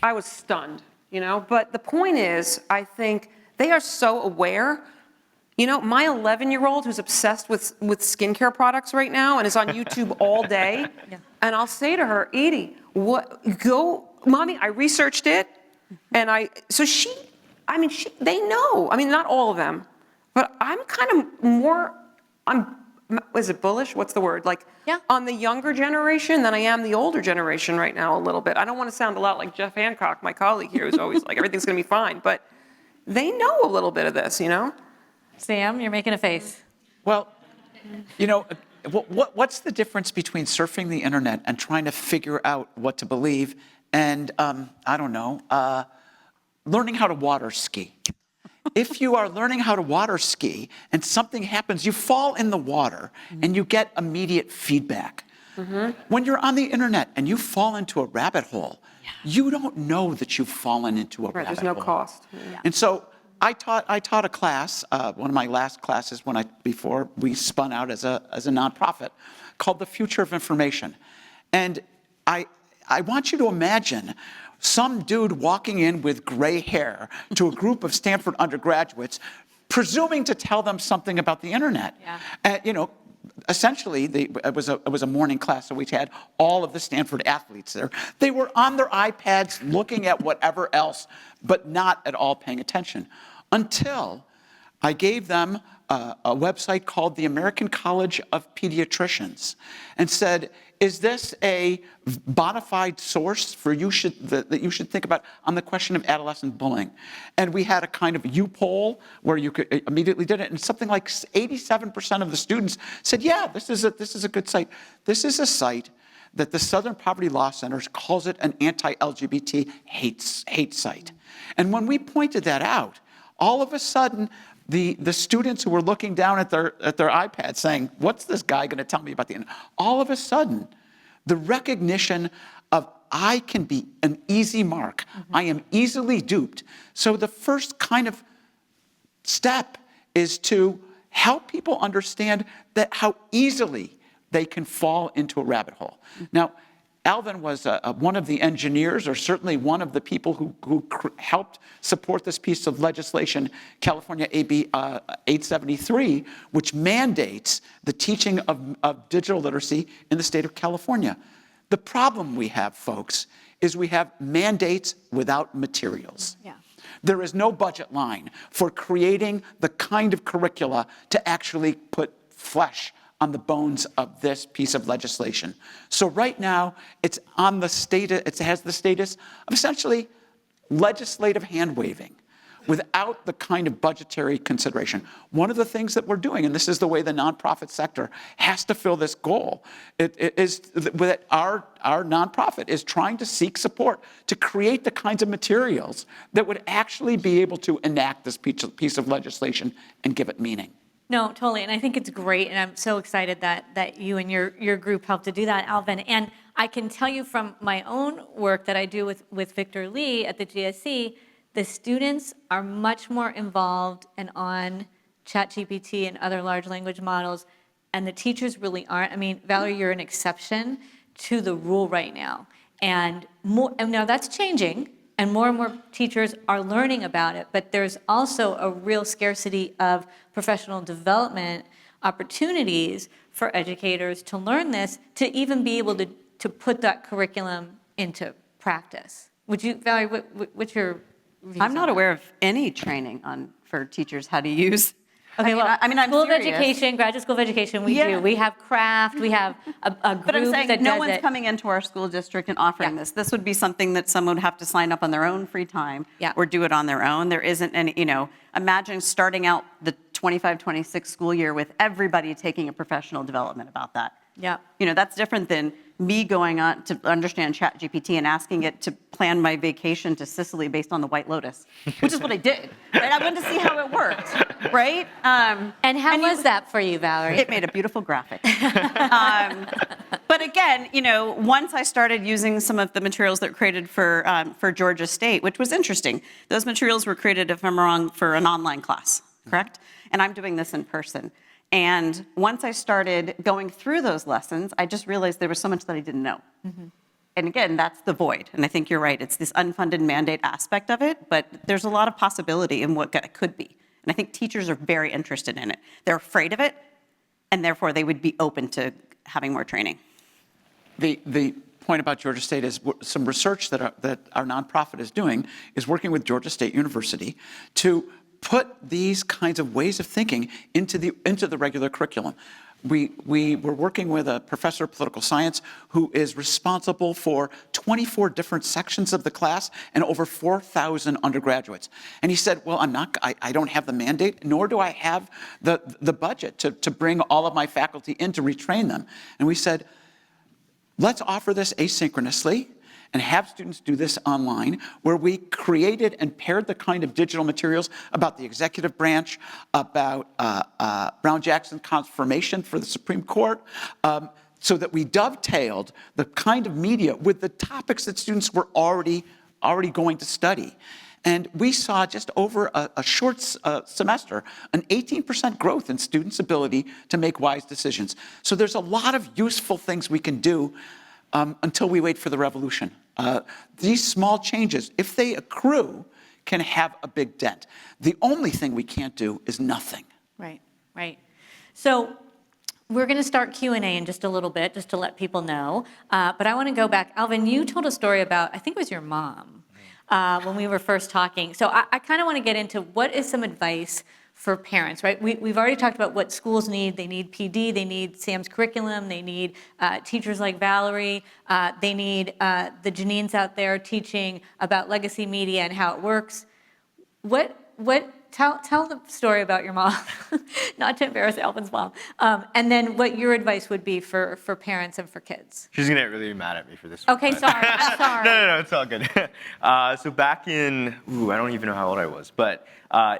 I was stunned, you know? But the point is, I think they are so aware. You know, my 11-year-old who's obsessed with skincare products right now and is on YouTube all day, and I'll say to her, Edie, Mommy, I researched it, and they know. I mean, not all of them, but I'm kind of more, is it bullish? What's the word? Like, on the younger generation than I am the older generation right now a little bit. I don't want to sound a lot like Jeff Hancock, my colleague here, who's always like, everything's going to be fine, but they know a little bit of this, you know? Sam, you're making a face. Well, you know, what's the difference between surfing the internet and trying to figure out what to believe and, I don't know, learning how to water ski? If you are learning how to water ski and something happens, you fall in the water and you get immediate feedback. When you're on the internet and you fall into a rabbit hole, you don't know that you've fallen into a rabbit hole. There's no cost. And so I taught a class, one of my last classes before we spun out as a nonprofit, called The Future of Information. And I want you to imagine some dude walking in with gray hair to a group of Stanford undergraduates, presuming to tell them something about the internet. You know, essentially, it was a morning class, so we had all of the Stanford athletes there. They were on their iPads looking at whatever else, but not at all paying attention, until I gave them a website called the American College of Pediatricians and said, is this a bona fide source that you should think about on the question of adolescent bullying? And we had a kind of U-poll where you could immediately did it, and something like 87% of the students said, yeah, this is a good site. This is a site that the Southern Poverty Law Center calls it an anti-LGBT hate site. And when we pointed that out, all of a sudden, the students who were looking down at their iPads saying, what's this guy going to tell me about the internet? All of a sudden, the recognition of I can be an easy mark. I am easily duped. So the first kind of step is to help people understand that how easily they can fall into a rabbit hole. Now, Alvin was one of the engineers, or certainly one of the people who helped support this piece of legislation, California AB 873, which mandates the teaching of digital literacy in the state of California. The problem we have, folks, is we have mandates without materials. There is no budget line for creating the kind of curricula to actually put flesh on the bones of this piece of legislation. So right now, it has the status of essentially legislative hand-waving without the kind of budgetary consideration. One of the things that we're doing, and this is the way the nonprofit sector has to fill this goal, is that our nonprofit is trying to seek support to create the kinds of materials that would actually be able to enact this piece of legislation and give it meaning. No, totally. And I think it's great. And I'm so excited that you and your group helped to do that, Alvin. And I can tell you from my own work that I do with Victor Lee at the GSC, the students are much more involved and on ChatGPT and other large language models, and the teachers really aren't. I mean, Valerie, you're an exception to the rule right now. And now that's changing. And more teachers are learning about it, but there's also a real scarcity of professional development opportunities for educators to learn this, to even be able to put that curriculum into practice. Would you, Valerie, what's your views I'm not on aware of any training for teachers how to use. Okay, I'm school of serious. education, graduate school of education, we do. We have craft, we have a group But I'm saying that no does one's it. coming into our school district and offering this. This would be something that someone would have to sign up on their own free time or do it on their own. There isn't any, imagine starting out the 25-26 school year with everybody taking a professional development about that. That's different than me going on to understand ChatGPT and asking it to plan my vacation to Sicily based on the White Lotus, which is what I did. Right? I wanted to see how it worked, right? And how was that for you, Valerie? It made a beautiful graphic. But again, once I started using some of the materials that were created for Georgia State, which was interesting. Those materials were created, if I'm wrong, for an online class, correct? And I'm doing this in person. And once I started going through those lessons, I just realized there was so much that I didn't know. And again, that's the void. And I think you're right. It's this unfunded mandate aspect of it, but there's a lot of possibility in what it could be. And I think teachers are very interested in it. They're afraid of it, and therefore they would be open to having more training. The point about Georgia State is some research that our nonprofit is doing is working with Georgia State University to put these kinds of ways of thinking into the regular curriculum. We were working with a professor of political science who is responsible for 24 different sections of the class and over 4,000 undergraduates. And he said, well, I don't have the mandate, nor do I have the budget to bring all of my faculty in to retrain them. And we said, let's offer this asynchronously and have students do this online, where we created and paired the kind of digital materials about the executive branch, about Brown-Jackson confirmation for the Supreme Court, so that we dovetailed the kind of media with the topics that students were already going to study. And we saw just over a short semester an 18% growth in students' ability to make wise decisions. So there's a lot of useful things we can do until we wait for the revolution. These small changes, if they accrue, can have a big dent. The only thing we can't do is nothing. Right, right. So we're going to start Q&A in just a little bit, just to let people know. But I want to go back. Alvin, you told a story about, I think it was your mom, when we were first talking. So I kind of want to get into what is some advice for parents, right? We've already talked about what schools need. They need PD, they need Sam's curriculum, they need teachers like Valerie, they need the Janines out there teaching about legacy media and how it works. Tell the story about your mom, not to embarrass Alvin's mom, and then what your advice would be for parents and for kids. She's gonna get really mad at me for this one. Okay, but- sorry, I'm sorry. No, it's all good. So back in, I don't even know how old I was, but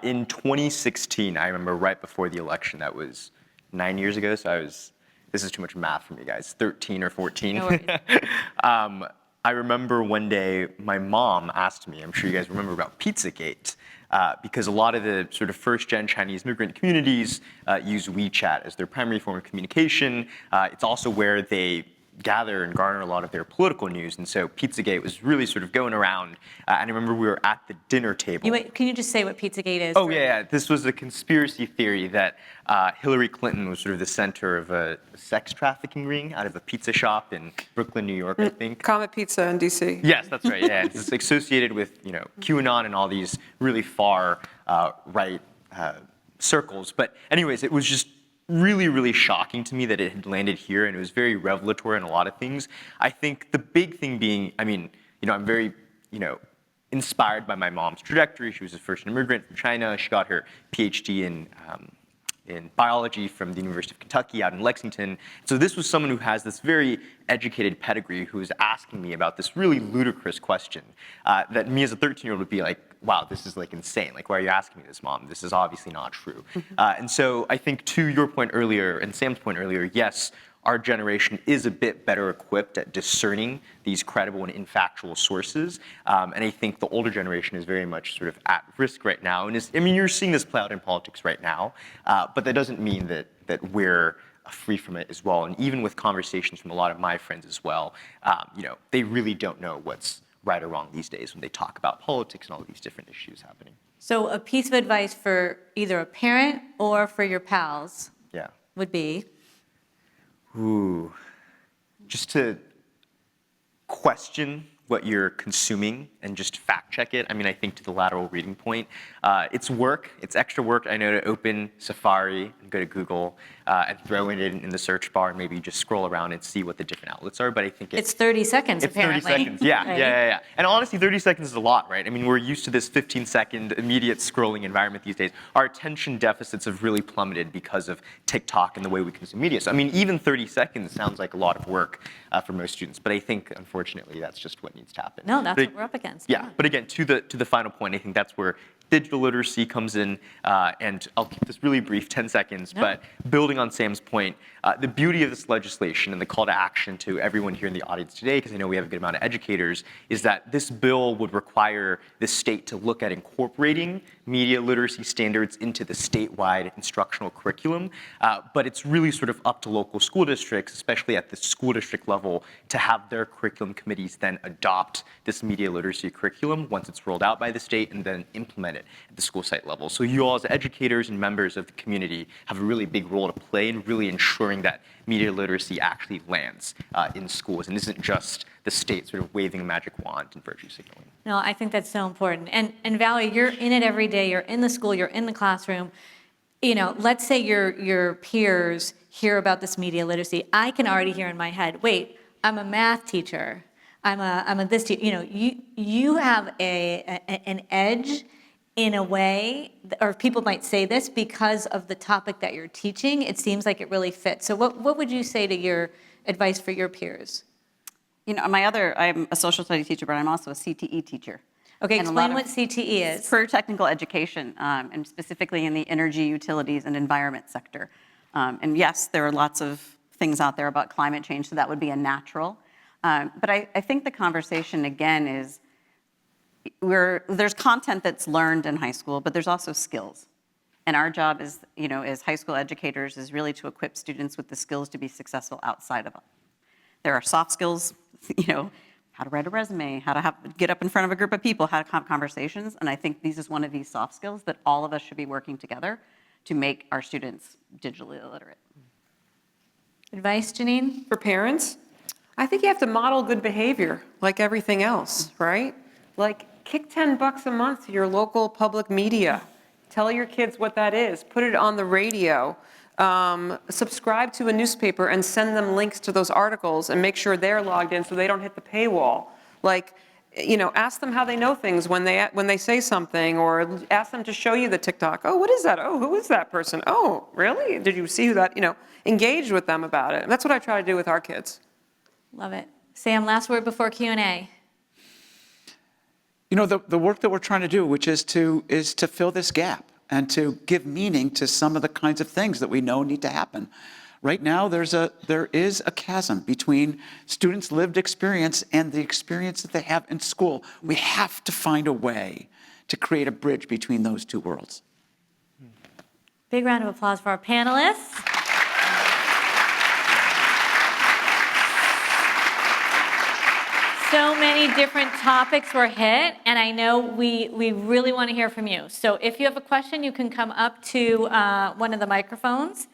in 2016, I remember right before the election, that was 9 years ago, so this is too much math for me, guys, 13 or 14. No worries. I remember one day my mom asked me, I'm sure you guys remember about Pizzagate, because a lot of the sort of first-gen Chinese immigrant communities use WeChat as their primary form of communication. It's also where they gather and garner a lot of their political news, and so Pizzagate was really sort of going around. And I remember we were at the dinner table. Can you just say what Pizzagate is? Oh, yeah. This was a conspiracy theory that Hillary Clinton was sort of the center of a sex trafficking ring out of a pizza shop in Brooklyn, New York, I think. Comet Pizza in D.C. Yes, that's right. Yeah, it's associated with QAnon and all these really far right circles. But anyways, it was just really, really shocking to me that it had landed here, and it was very revelatory in a lot of things. I think the big thing being, I'm very, inspired by my mom's trajectory. She was the first immigrant from China. She got her PhD in biology from the University of Kentucky out in Lexington. So this was someone who has this very educated pedigree who was asking me about this really ludicrous question that me as a 13-year-old would be like, wow, this is like insane. Like, why are you asking me this, Mom? This is obviously not true. And so I think to your point earlier and Sam's point earlier, yes, our generation is a bit better equipped at discerning these credible and infactual sources. And I think the older generation is very much sort of at risk right now. And you're seeing this play out in politics right now, but that doesn't mean that we're free from it as well. And even with conversations from a lot of my friends as well, they really don't know what's right or wrong these days when they talk about politics and all these different issues happening. So a piece of advice for either a parent or for your pals would be? Just to question what you're consuming and just fact check it. I think to the lateral reading point, it's work, it's extra work, I know, to open Safari and go to Google and throw it in the search bar and maybe just scroll around and see what the different outlets are, but I think it's 30 seconds, apparently. It's 30 seconds, yeah, Right? yeah. And honestly, 30 seconds is a lot, right? We're used to this 15-second immediate scrolling environment these days. Our attention deficits have really plummeted because of TikTok and the way we consume media. So, even 30 seconds sounds like a lot of work for most students, but I think, unfortunately, that's just what needs to happen. No, that's what we're up against. Yeah, but again, to the final point, I think that's where digital literacy comes in, and I'll keep this really brief, 10 seconds, but building on Sam's point, the beauty of this legislation and the call to action to everyone here in the audience today, because I know we have a good amount of educators, is that this bill would require the state to look at incorporating media literacy standards into the statewide instructional curriculum, but it's really sort of up to local school districts, especially at the school district level, to have their curriculum committees then adopt this media literacy curriculum once it's rolled out by the state and then implement it at the school site level. So you all as educators and members of the community have a really big role to play in really ensuring that media literacy actually lands in schools and isn't just the state sort of waving a magic wand and virtue signaling. No, I think that's so important. And Valerie, you're in it every day. You're in the school. You're in the classroom. You know, let's say your peers hear about this media literacy. I can already hear in my head, wait, I'm a math teacher. I'm a this teacher. You know, you have an edge in a way, or people might say this because of the topic that you're teaching. It seems like it really fits. So what would you say to your advice for your peers? You know, I'm a social studies teacher, but I'm also a CTE teacher. Okay, And explain what CTE is. Career technical education, and specifically in the energy, utilities, and environment sector. And yes, there are lots of things out there about climate change, so that would be a natural. But I think the conversation, again, is there's content that's learned in high school, but there's also skills. And our job is, you know, as high school educators is really to equip students with the skills to be successful outside of them. There are soft skills, you know, how to write a resume, how to get up in front of a group of people, how to have conversations. And I think this is one of these soft skills that all of us should be working together to make our students digitally illiterate. Advice, Janine? For parents, I think you have to model good behavior like everything else, right? Like kick $10 a month to your local public media. Tell your kids what that is. Put it on the radio. Subscribe to a newspaper and send them links to those articles and make sure they're logged in so they don't hit the paywall. Like, you know, ask them how they know things when they say something, or ask them to show you the TikTok. Oh, what is that? Oh, who is that person? Oh, really? Did you see who that, you know, engage with them about it. And that's what I try to do with our kids. Love it. Sam, last word before Q&A. You know, the work that we're trying to do, which is to fill this gap and to give meaning to some of the kinds of things that we know need to happen. Right now, there is a chasm between students' lived experience and the experience that they have in school. We have to find a way to create a bridge between those two worlds. Big round of applause for our panelists. So many different topics were hit, and I know we really want to hear from you. So if you have a question, you can come up to one of the microphones.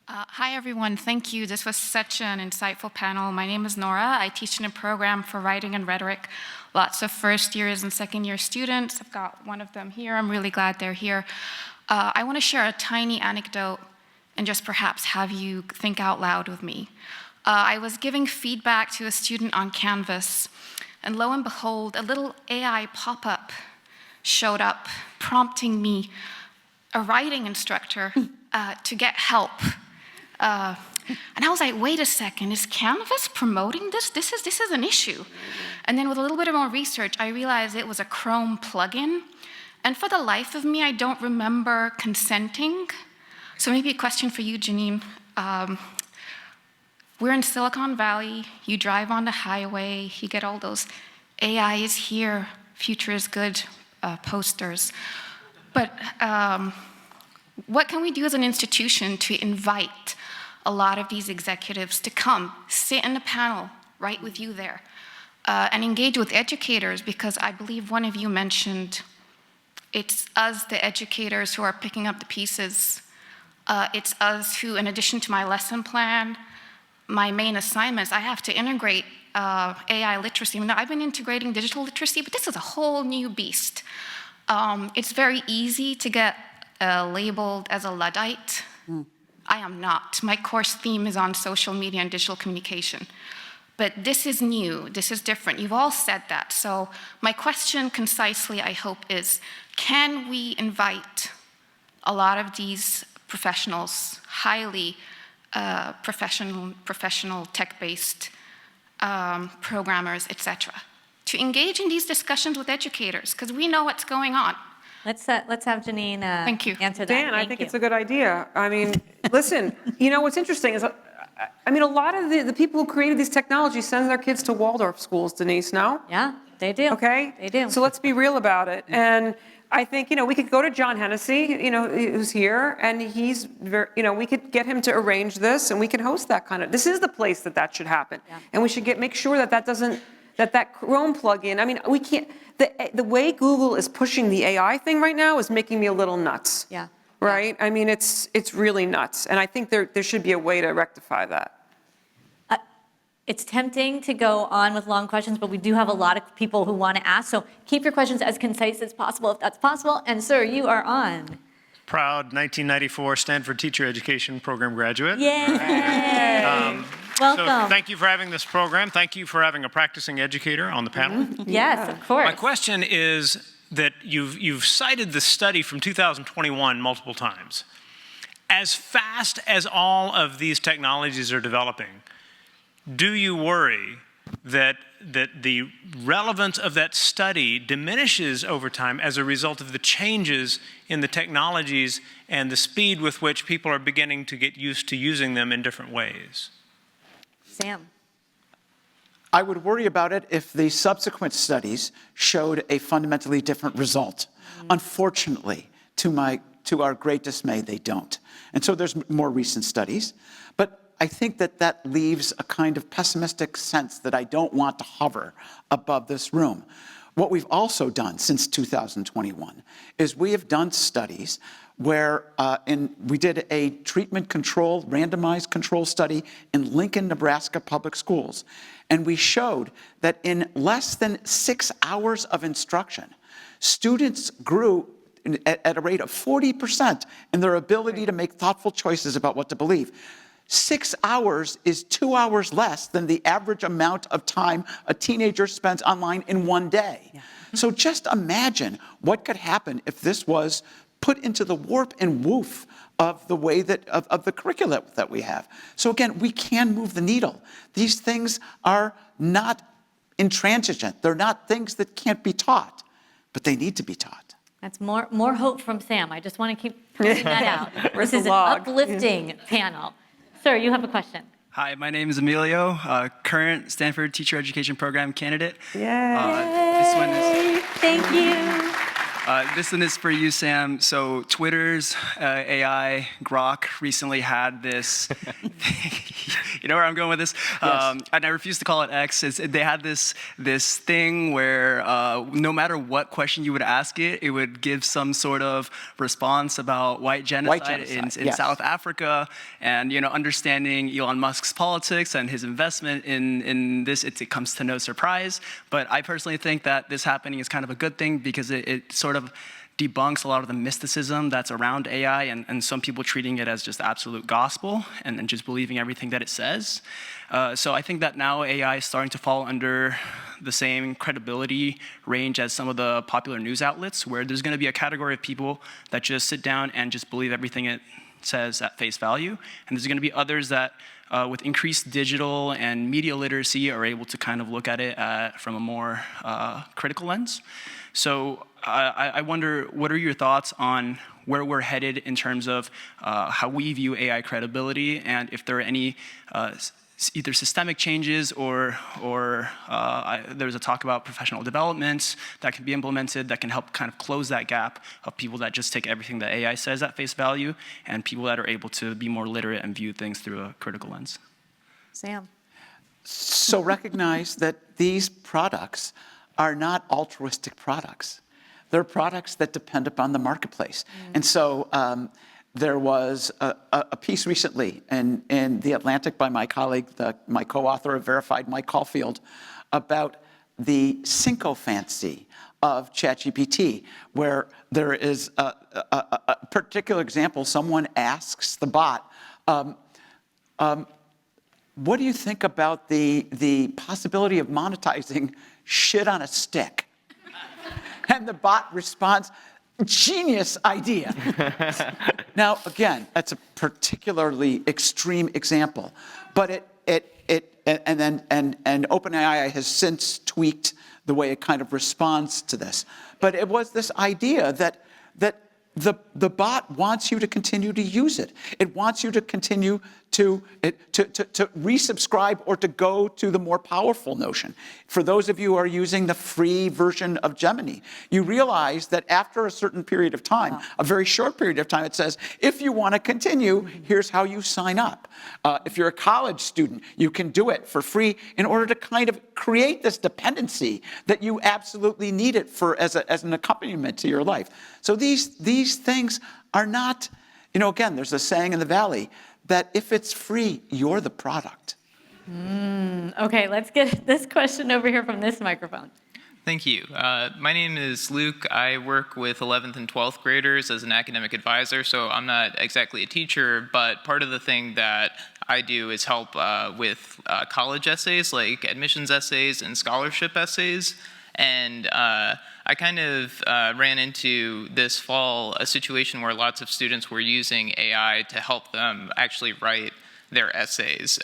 Hi, everyone. Thank you. This was such an insightful panel. My name is Nora. I teach in a program for writing and rhetoric. Lots of first years and second year students. I've got one of them here. I'm really glad they're here. I want to share a tiny anecdote and just perhaps have you think out loud with me. I was giving feedback to a student on Canvas, and lo and behold, a little AI pop-up showed up prompting me, a writing instructor, to get help. And I was like, wait a second, is Canvas promoting this? This is an issue. And then with a little bit more research, I realized it was a Chrome plugin. And for the life of me, I don't remember consenting. So maybe a question for you, Janine. We're in Silicon Valley, you drive on the highway, you get all those AI is here, future is good posters. But what can we do as an institution to invite a lot of these executives to come, sit in a panel right with you there, and engage with educators? Because I believe one of you mentioned it's us, the educators, who are picking up the pieces. It's us who, in addition to my lesson plan, my main assignments, I have to integrate AI literacy. I mean, I've been integrating digital literacy, but this is a whole new beast. It's very easy to get labeled as a Luddite. I am not. My course theme is on social media and digital communication. But this is new, this is different. You've all said that. So my question concisely, I hope, is can we invite a lot of these professionals, highly professional tech-based programmers, etc., to engage in these discussions with educators, because we know what's going on. Let's have Janine Thank you. answer that. Dan, I think it's a good idea. I mean, listen, you know, what's interesting is, I mean, a lot of the people who created these technologies send their kids to Waldorf schools, Denise, no? Yeah, they do. Okay? They do. So let's be real about it. And I think, we could go to John Hennessy, who's here, and he's very, we could get him to arrange this, and we can host that this is the place that should happen. Yeah. And we should make sure that Chrome plugin, I mean, we can't, the way Google is pushing the AI thing right now is making me a little nuts. Yeah. Right? I mean, it's really nuts. And I think there should be a way to rectify that. It's tempting to go on with long questions, but we do have a lot of people who want to ask. So keep your questions as concise as possible, if that's possible. And sir, you are on. Proud 1994 Stanford Teacher Education Program graduate. Yay! Welcome. So thank you for having this program. Thank you for having a practicing educator on the panel. Mm-hmm. Yes, of course. My question is that you've cited the study from 2021 multiple times. As fast as all of these technologies are developing, do you worry that the relevance of that study diminishes over time as a result of the changes in the technologies and the speed with which people are beginning to get used to using them in different ways? Sam. I would worry about it if the subsequent studies showed a fundamentally different result. Unfortunately, to our great dismay, they don't. And so there's more recent studies. But I think that leaves a kind of pessimistic sense that I don't want to hover above this room. What we've also done since 2021 is we have done studies where we did a randomized control study in Lincoln, Nebraska public schools. And we showed that in less than 6 hours of instruction, students grew at a rate of 40% in their ability to make thoughtful choices about what to believe. 6 hours is 2 hours less than the average amount of time a teenager spends online in one day. Yeah. So just imagine what could happen if this was put into the warp and woof of the way of the curricula that we have. So again, we can move the needle. These things are not intransigent. They're not things that can't be taught, but they need to be taught. That's more hope from Sam. I just want to keep pointing that out. This is an uplifting panel. Sir, you have a question. Hi, my name is Emilio, current Stanford Teacher Education Program candidate. Yay! This one is, thank you. This one is for you, Sam. So Twitter's AI, Grok, recently had this, you know where I'm going with this? Yes. And I refuse to call it X. They had this thing where no matter what question you would ask it, it would give some sort of response about white genocide in yes. South Africa, and understanding Elon Musk's politics and his investment in this. It comes to no surprise. But I personally think that this happening is kind of a good thing because it sort of debunks a lot of the mysticism that's around AI and some people treating it as just absolute gospel and just believing everything that it says. So I think that now AI is starting to fall under the same credibility range as some of the popular news outlets, where there's going to be a category of people that just sit down and just believe everything it says at face value. And there's going to be others that with increased digital and media literacy are able to kind of look at it from a more critical lens. So I wonder, what are your thoughts on where we're headed in terms of how we view AI credibility, and if there are any either systemic changes or there's a talk about professional developments that can be implemented that can help kind of close that gap of people that just take everything that AI says at face value and people that are able to be more literate and view things through a critical lens. Sam. So recognize that these products are not altruistic products. They're products that depend upon the marketplace. And so there was a piece recently in The Atlantic by my colleague, my co-author of Verified, Mike Caulfield, about the sycophancy of ChatGPT, where there is a particular example. Someone asks the bot, what do you think about the possibility of monetizing shit on a stick? And the bot responds, genius idea. Now, again, that's a particularly extreme example, but and OpenAI has since tweaked the way it kind of responds to this. But it was this idea that the bot wants you to continue to use it. It wants you to continue to resubscribe or to go to the more powerful Notion. For those of you who are using the free version of Gemini, you realize that after a certain period of time, a very short period of time, it says, if you want to continue, here's how you sign up. If you're a college student, you can do it for free in order to kind of create this dependency that you absolutely need it for as an accompaniment to your life. So these things are not, again, there's a saying in the Valley that if it's free, you're the product. Okay, let's get this question over here from this microphone. Thank you. My name is Luke. I work with 11th and 12th graders as an academic advisor, so I'm not exactly a teacher, but part of the thing that I do is help with college essays, like admissions essays and scholarship essays. And I kind of ran into this fall a situation where lots of students were using AI to help them actually write their essays.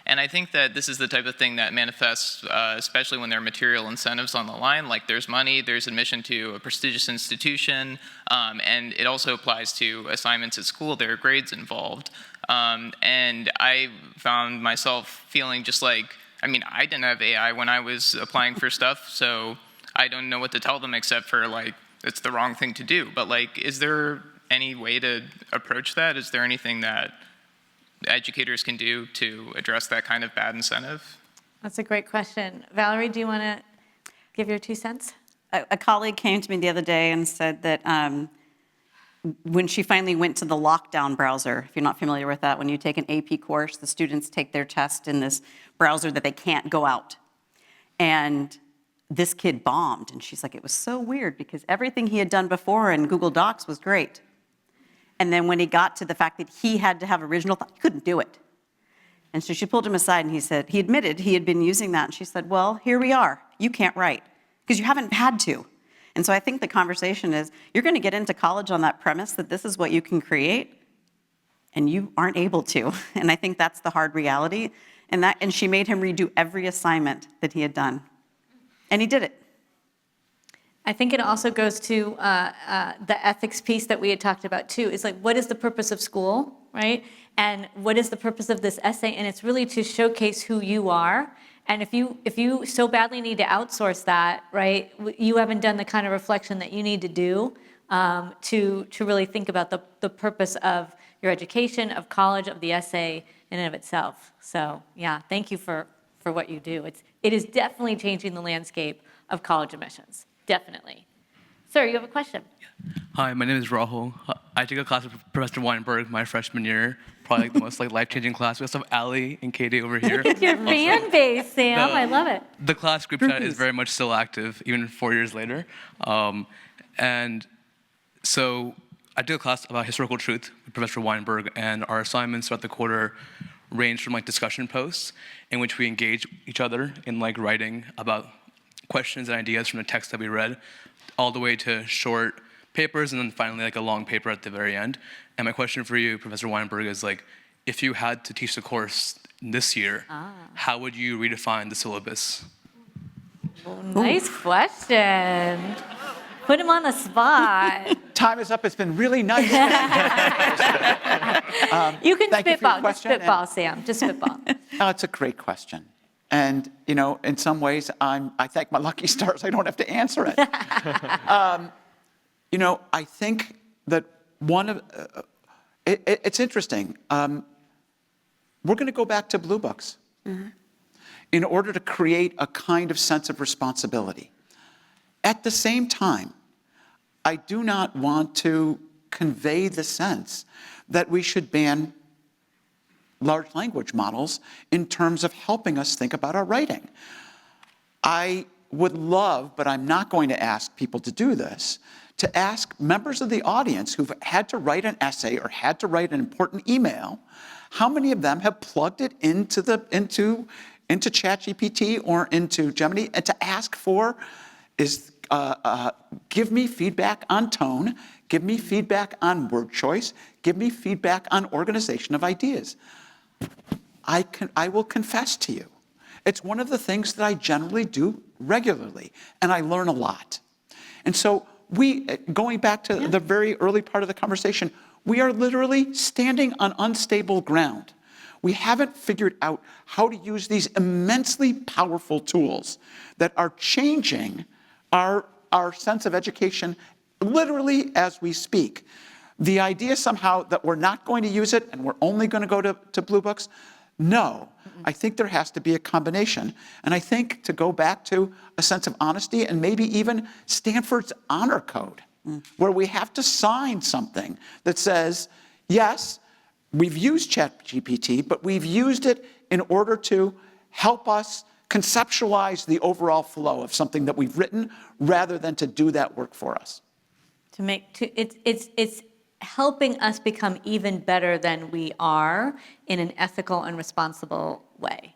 And I think that this is the type of thing that manifests, especially when there are material incentives on the line, like there's money, there's admission to a prestigious institution, and it also applies to assignments at school. There are grades involved. And I found myself feeling just like, I didn't have AI when I was applying for stuff, so I don't know what to tell them except for, it's the wrong thing to do. But, is there any way to approach that? Is there anything that educators can do to address that kind of bad incentive? That's a great question. Valerie, do you want to give your 2 cents? A colleague came to me the other day and said that when she finally went to the lockdown browser, if you're not familiar with that, when you take an AP course, the students take their test in this browser that they can't go out. And this kid bombed, and she's like, it was so weird because everything he had done before in Google Docs was great. And then when he got to the fact that he had to have original thought, he couldn't do it. And so she pulled him aside and he admitted he had been using that. And she said, well, here we are. You can't write because you haven't had to. And so I think the conversation is, you're going to get into college on that premise that this is what you can create, and you aren't able to. And I think that's the hard reality. And she made him redo every assignment that he had done. And he did it. I think it also goes to the ethics piece that we had talked about too. It's like, what is the purpose of school, right? And what is the purpose of this essay? And it's really to showcase who you are. And if you so badly need to outsource that, right, you haven't done the kind of reflection that you need to do to really think about the purpose of your education, of college, of the essay in and of itself. So yeah, thank you for what you do. It is definitely changing the landscape of college admissions. Definitely. Sir, you have a question? Hi, my name is Rahul. I took a class with Professor Wineburg my freshman year, probably the most life-changing class. We also have Allie and Katie over here. Look at your fan base, Sam. I love it. The class group chat is very much still active, even 4 years later. And so I took a class about historical truth with Professor Wineburg, and our assignments throughout the quarter ranged from discussion posts in which we engage each other in writing about questions and ideas from the text that we read, all the way to short papers, and then finally a long paper at the very end. And my question for you, Professor Wineburg, is if you had to teach the course this year, how would you redefine the syllabus? Nice question. Put him on the spot. Time is up. It's been really nice. You can Thank you for your spitball. Just spitball, Sam. Just spitball. It's a great question. And, in some ways, I thank my lucky stars I don't have to answer it. I think that it's interesting. We're going to go back to blue books in order to create a kind of sense of responsibility. At the same time, I do not want to convey the sense that we should ban large language models in terms of helping us think about our writing. I would love, but I'm not going to ask people to do this, to ask members of the audience who've had to write an essay or had to write an important email, how many of them have plugged it into ChatGPT or into Gemini, and to ask for give me feedback on tone, give me feedback on word choice, give me feedback on organization of ideas. I will confess to you, it's one of the things that I generally do regularly, and I learn a lot. And so going back to the very early part of the conversation, we are literally standing on unstable ground We haven't figured out how to use these immensely powerful tools that are changing our sense of education literally as we speak. The idea somehow that we're not going to use it and we're only going to go to Blue Books, no. I think there has to be a combination. And I think to go back to a sense of honesty and maybe even Stanford's honor code, where we have to sign something that says, yes, we've used ChatGPT, but we've used it in order to help us conceptualize the overall flow of something that we've written rather than to do that work for us. It's helping us become even better than we are in an ethical and responsible way.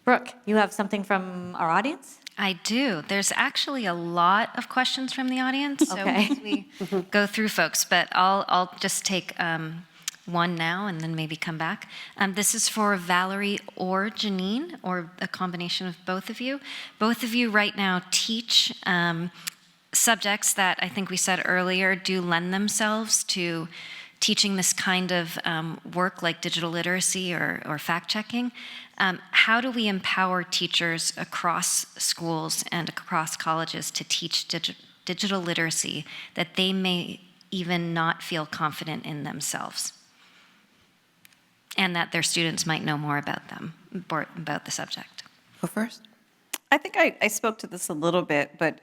Brooke, you have something from our audience? I do. There's actually a lot of questions from the audience, so we go through folks, but I'll just take one now and then maybe come back. This is for Valerie or Janine, or a combination of both of you. Both of you right now teach subjects that I think we said earlier do lend themselves to teaching this kind of work like digital literacy or fact-checking. How do we empower teachers across schools and across colleges to teach digital literacy that they may even not feel confident in themselves, and that their students might know more about them, about the subject? Go first. I think I spoke to this a little bit, but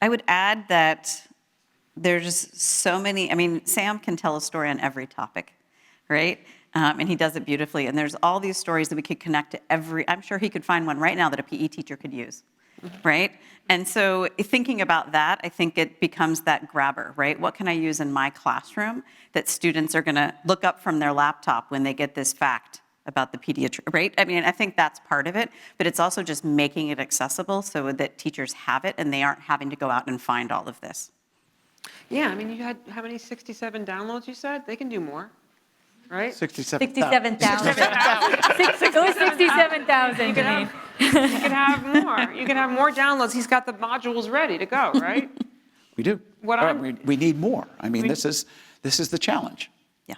I would add that there's so many, I mean, Sam can tell a story on every topic, right? And he does it beautifully. And there's all these stories that we could connect to I'm sure he could find one right now that a PE teacher could use, right? And so thinking about that, I think it becomes that grabber, right? What can I use in my classroom that students are gonna look up from their laptop when they get this fact about the pediatrician, right? I mean, I think that's part of it, but it's also just making it accessible so that teachers have it and they aren't having to go out and find all of this. Yeah, I mean, you had how many 67 downloads you said? They can do more, right? 67,000. 67,000. Go 67,000, You could have more. You can have more downloads. He's got the modules ready to go, right? We do. We need more. I mean, this is the challenge.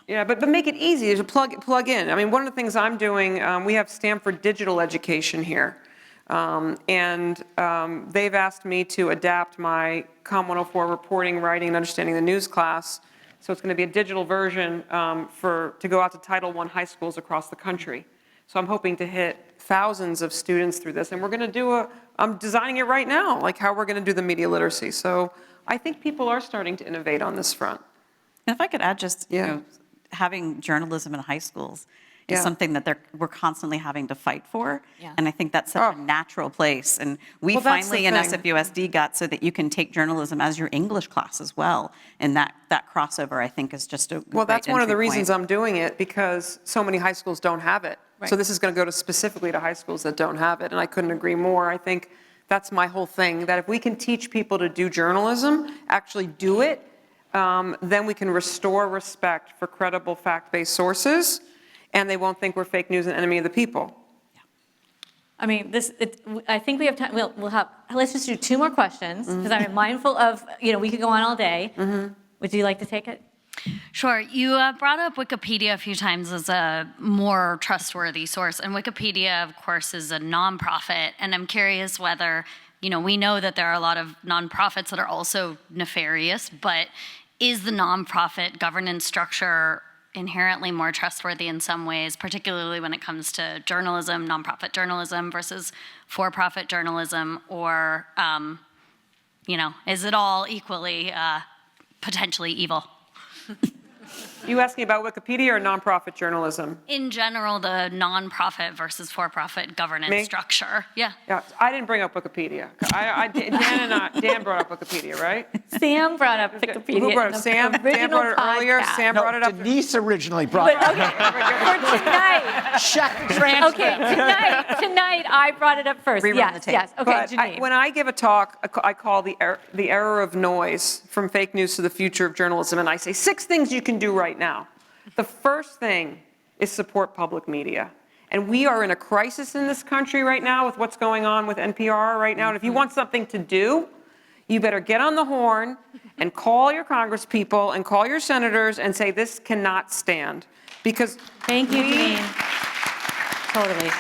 Yeah, but make it easy to plug in. I mean, one of the things I'm doing, we have Stanford Digital Education here. And they've asked me to adapt my Com 104 reporting, writing, and understanding the news class. So it's going to be a digital version to go out to Title I high schools across the country. So I'm hoping to hit thousands of students through this. And we're going to I'm designing it right now, like how we're going to do the media literacy. So I think people are starting to innovate on this front. And if I could add just, you know, having journalism in high schools is something that we're constantly having to fight for. And I think that's such a natural place. And we finally in SFUSD got so that you can take journalism as your English class as well. And that crossover, I think, is just a Well, that's one of the reasons I'm doing it, because so many high schools don't have it. Right. So this is going to go specifically to high schools that don't have it. And I couldn't agree more. I think that's my whole thing, that if we can teach people to do journalism, actually do it, then we can restore respect for credible fact-based sources, and they won't think we're fake news and enemy of the people. I mean, I think we have time. Let's just do two more questions, because I'm mindful of, we could go on all day. Would you like to take it? Sure. You brought up Wikipedia a few times as a more trustworthy source, and Wikipedia, of course, is a nonprofit, and I'm curious whether, we know that there are a lot of nonprofits that are also nefarious, but is the nonprofit governance structure inherently more trustworthy in some ways, particularly when it comes to journalism, nonprofit journalism versus for-profit journalism, or, is it all equally potentially evil? You asking about Wikipedia or nonprofit journalism? In general, the nonprofit versus for-profit governance structure. Yeah. I didn't bring up Wikipedia. Dan brought up Wikipedia, right? Sam brought up Wikipedia. Who brought it up? Sam? Dan brought it earlier. Sam brought it up. Denise originally brought it up. For tonight. Check the transcript. Okay, tonight I brought it up first. Rerun the tape. Yes. Okay, Janine. When I give a talk, I call the error of noise, from fake news to the future of journalism, and I say 6 things you can do right now. The first thing is support public media. And we are in a crisis in this country right now with what's going on with NPR right now. And if you want something to do, you better get on the horn and call your congresspeople and call your senators and say, this cannot stand. Because Thank you, Janine. Totally.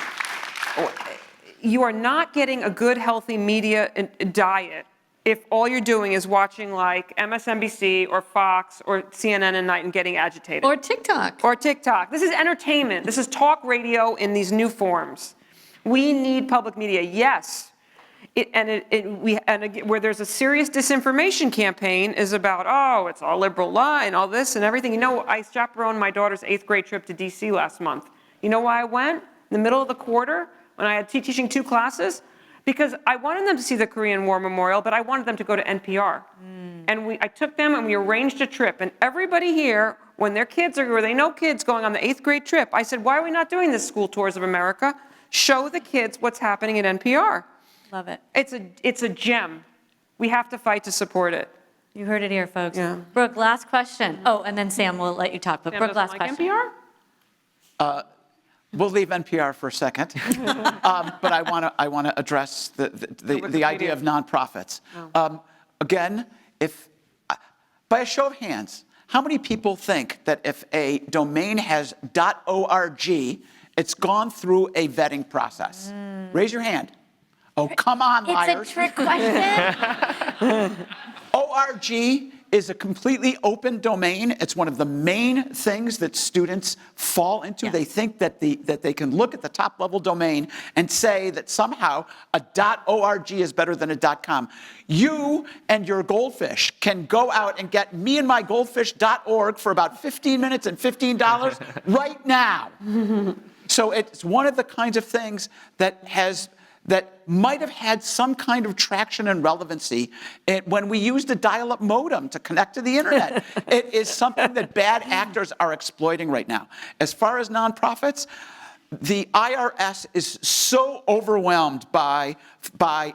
you are not getting a good, healthy media diet if all you're doing is watching like MSNBC or Fox or CNN at night and getting agitated. Or TikTok. Or TikTok. This is entertainment. This is talk radio in these new forms. We need public media, yes. Where there's a serious disinformation campaign is about, oh, it's all liberal lie and all this and everything. You know, I chaperoned my daughter's 8th grade trip to DC last month. You know why I went? In the middle of the quarter, when I had teaching 2 classes? Because I wanted them to see the Korean War Memorial, but I wanted them to go to NPR. And I took them and we arranged a trip. And everybody here, when their kids are, or they know kids going on the 8th grade trip, I said, why are we not doing this School Tours of America? Show the kids what's happening at NPR. Love it. It's a gem. We have to fight to support it. You heard it here, folks. Yeah. Brooke, last question. Oh, and then Sam will let you talk. But Sam Brooke, last doesn't like question. NPR? We'll leave NPR for a second, but I want to address the idea of nonprofits. Again, by a show of hands, how many people think that if a domain has .org, it's gone through a vetting process? Raise your hand. Oh, come on, liars. It's a trick question. ORG is a completely open domain. It's one of the main things that students fall into. They think that they can look at the top level domain and say that somehow a .org is better than a .com. You and your goldfish can go out and get meandmygoldfish.org for about 15 minutes and $15 right now. So it's one of the kinds of things that might have had some kind of traction and relevancy when we used a dial-up modem to connect to the internet. It is something that bad actors are exploiting right now. As far as nonprofits, the IRS is so overwhelmed by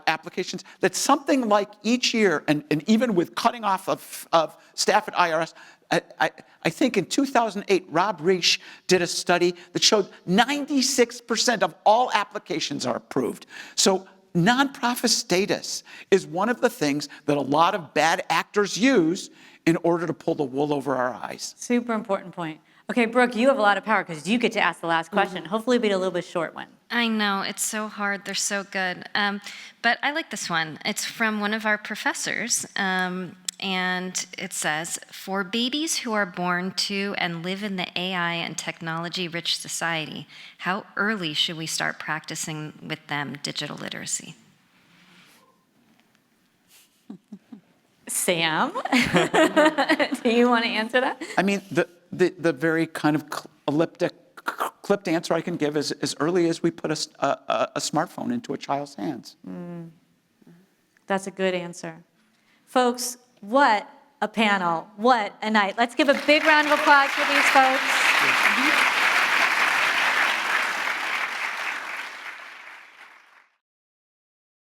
applications that something like each year, and even with cutting off of staff at IRS, I think in 2008, Rob Reich did a study that showed 96% of all applications are approved. So nonprofit status is one of the things that a lot of bad actors use in order to pull the wool over our eyes. Super important point. Okay, Brooke, you have a lot of power because you get to ask the last question. Hopefully it'll be a little bit short one. I know, it's so hard. They're so good. But I like this one. It's from one of our professors. And it says, for babies who are born to and live in the AI and technology-rich society, how early should we start practicing with them digital literacy? Sam, do you want to answer that? I mean, the very kind of clipped answer I can give is as early as we put a smartphone into a child's hands. That's a good answer. Folks, what a panel. What a night. Let's give a big round of applause for these folks.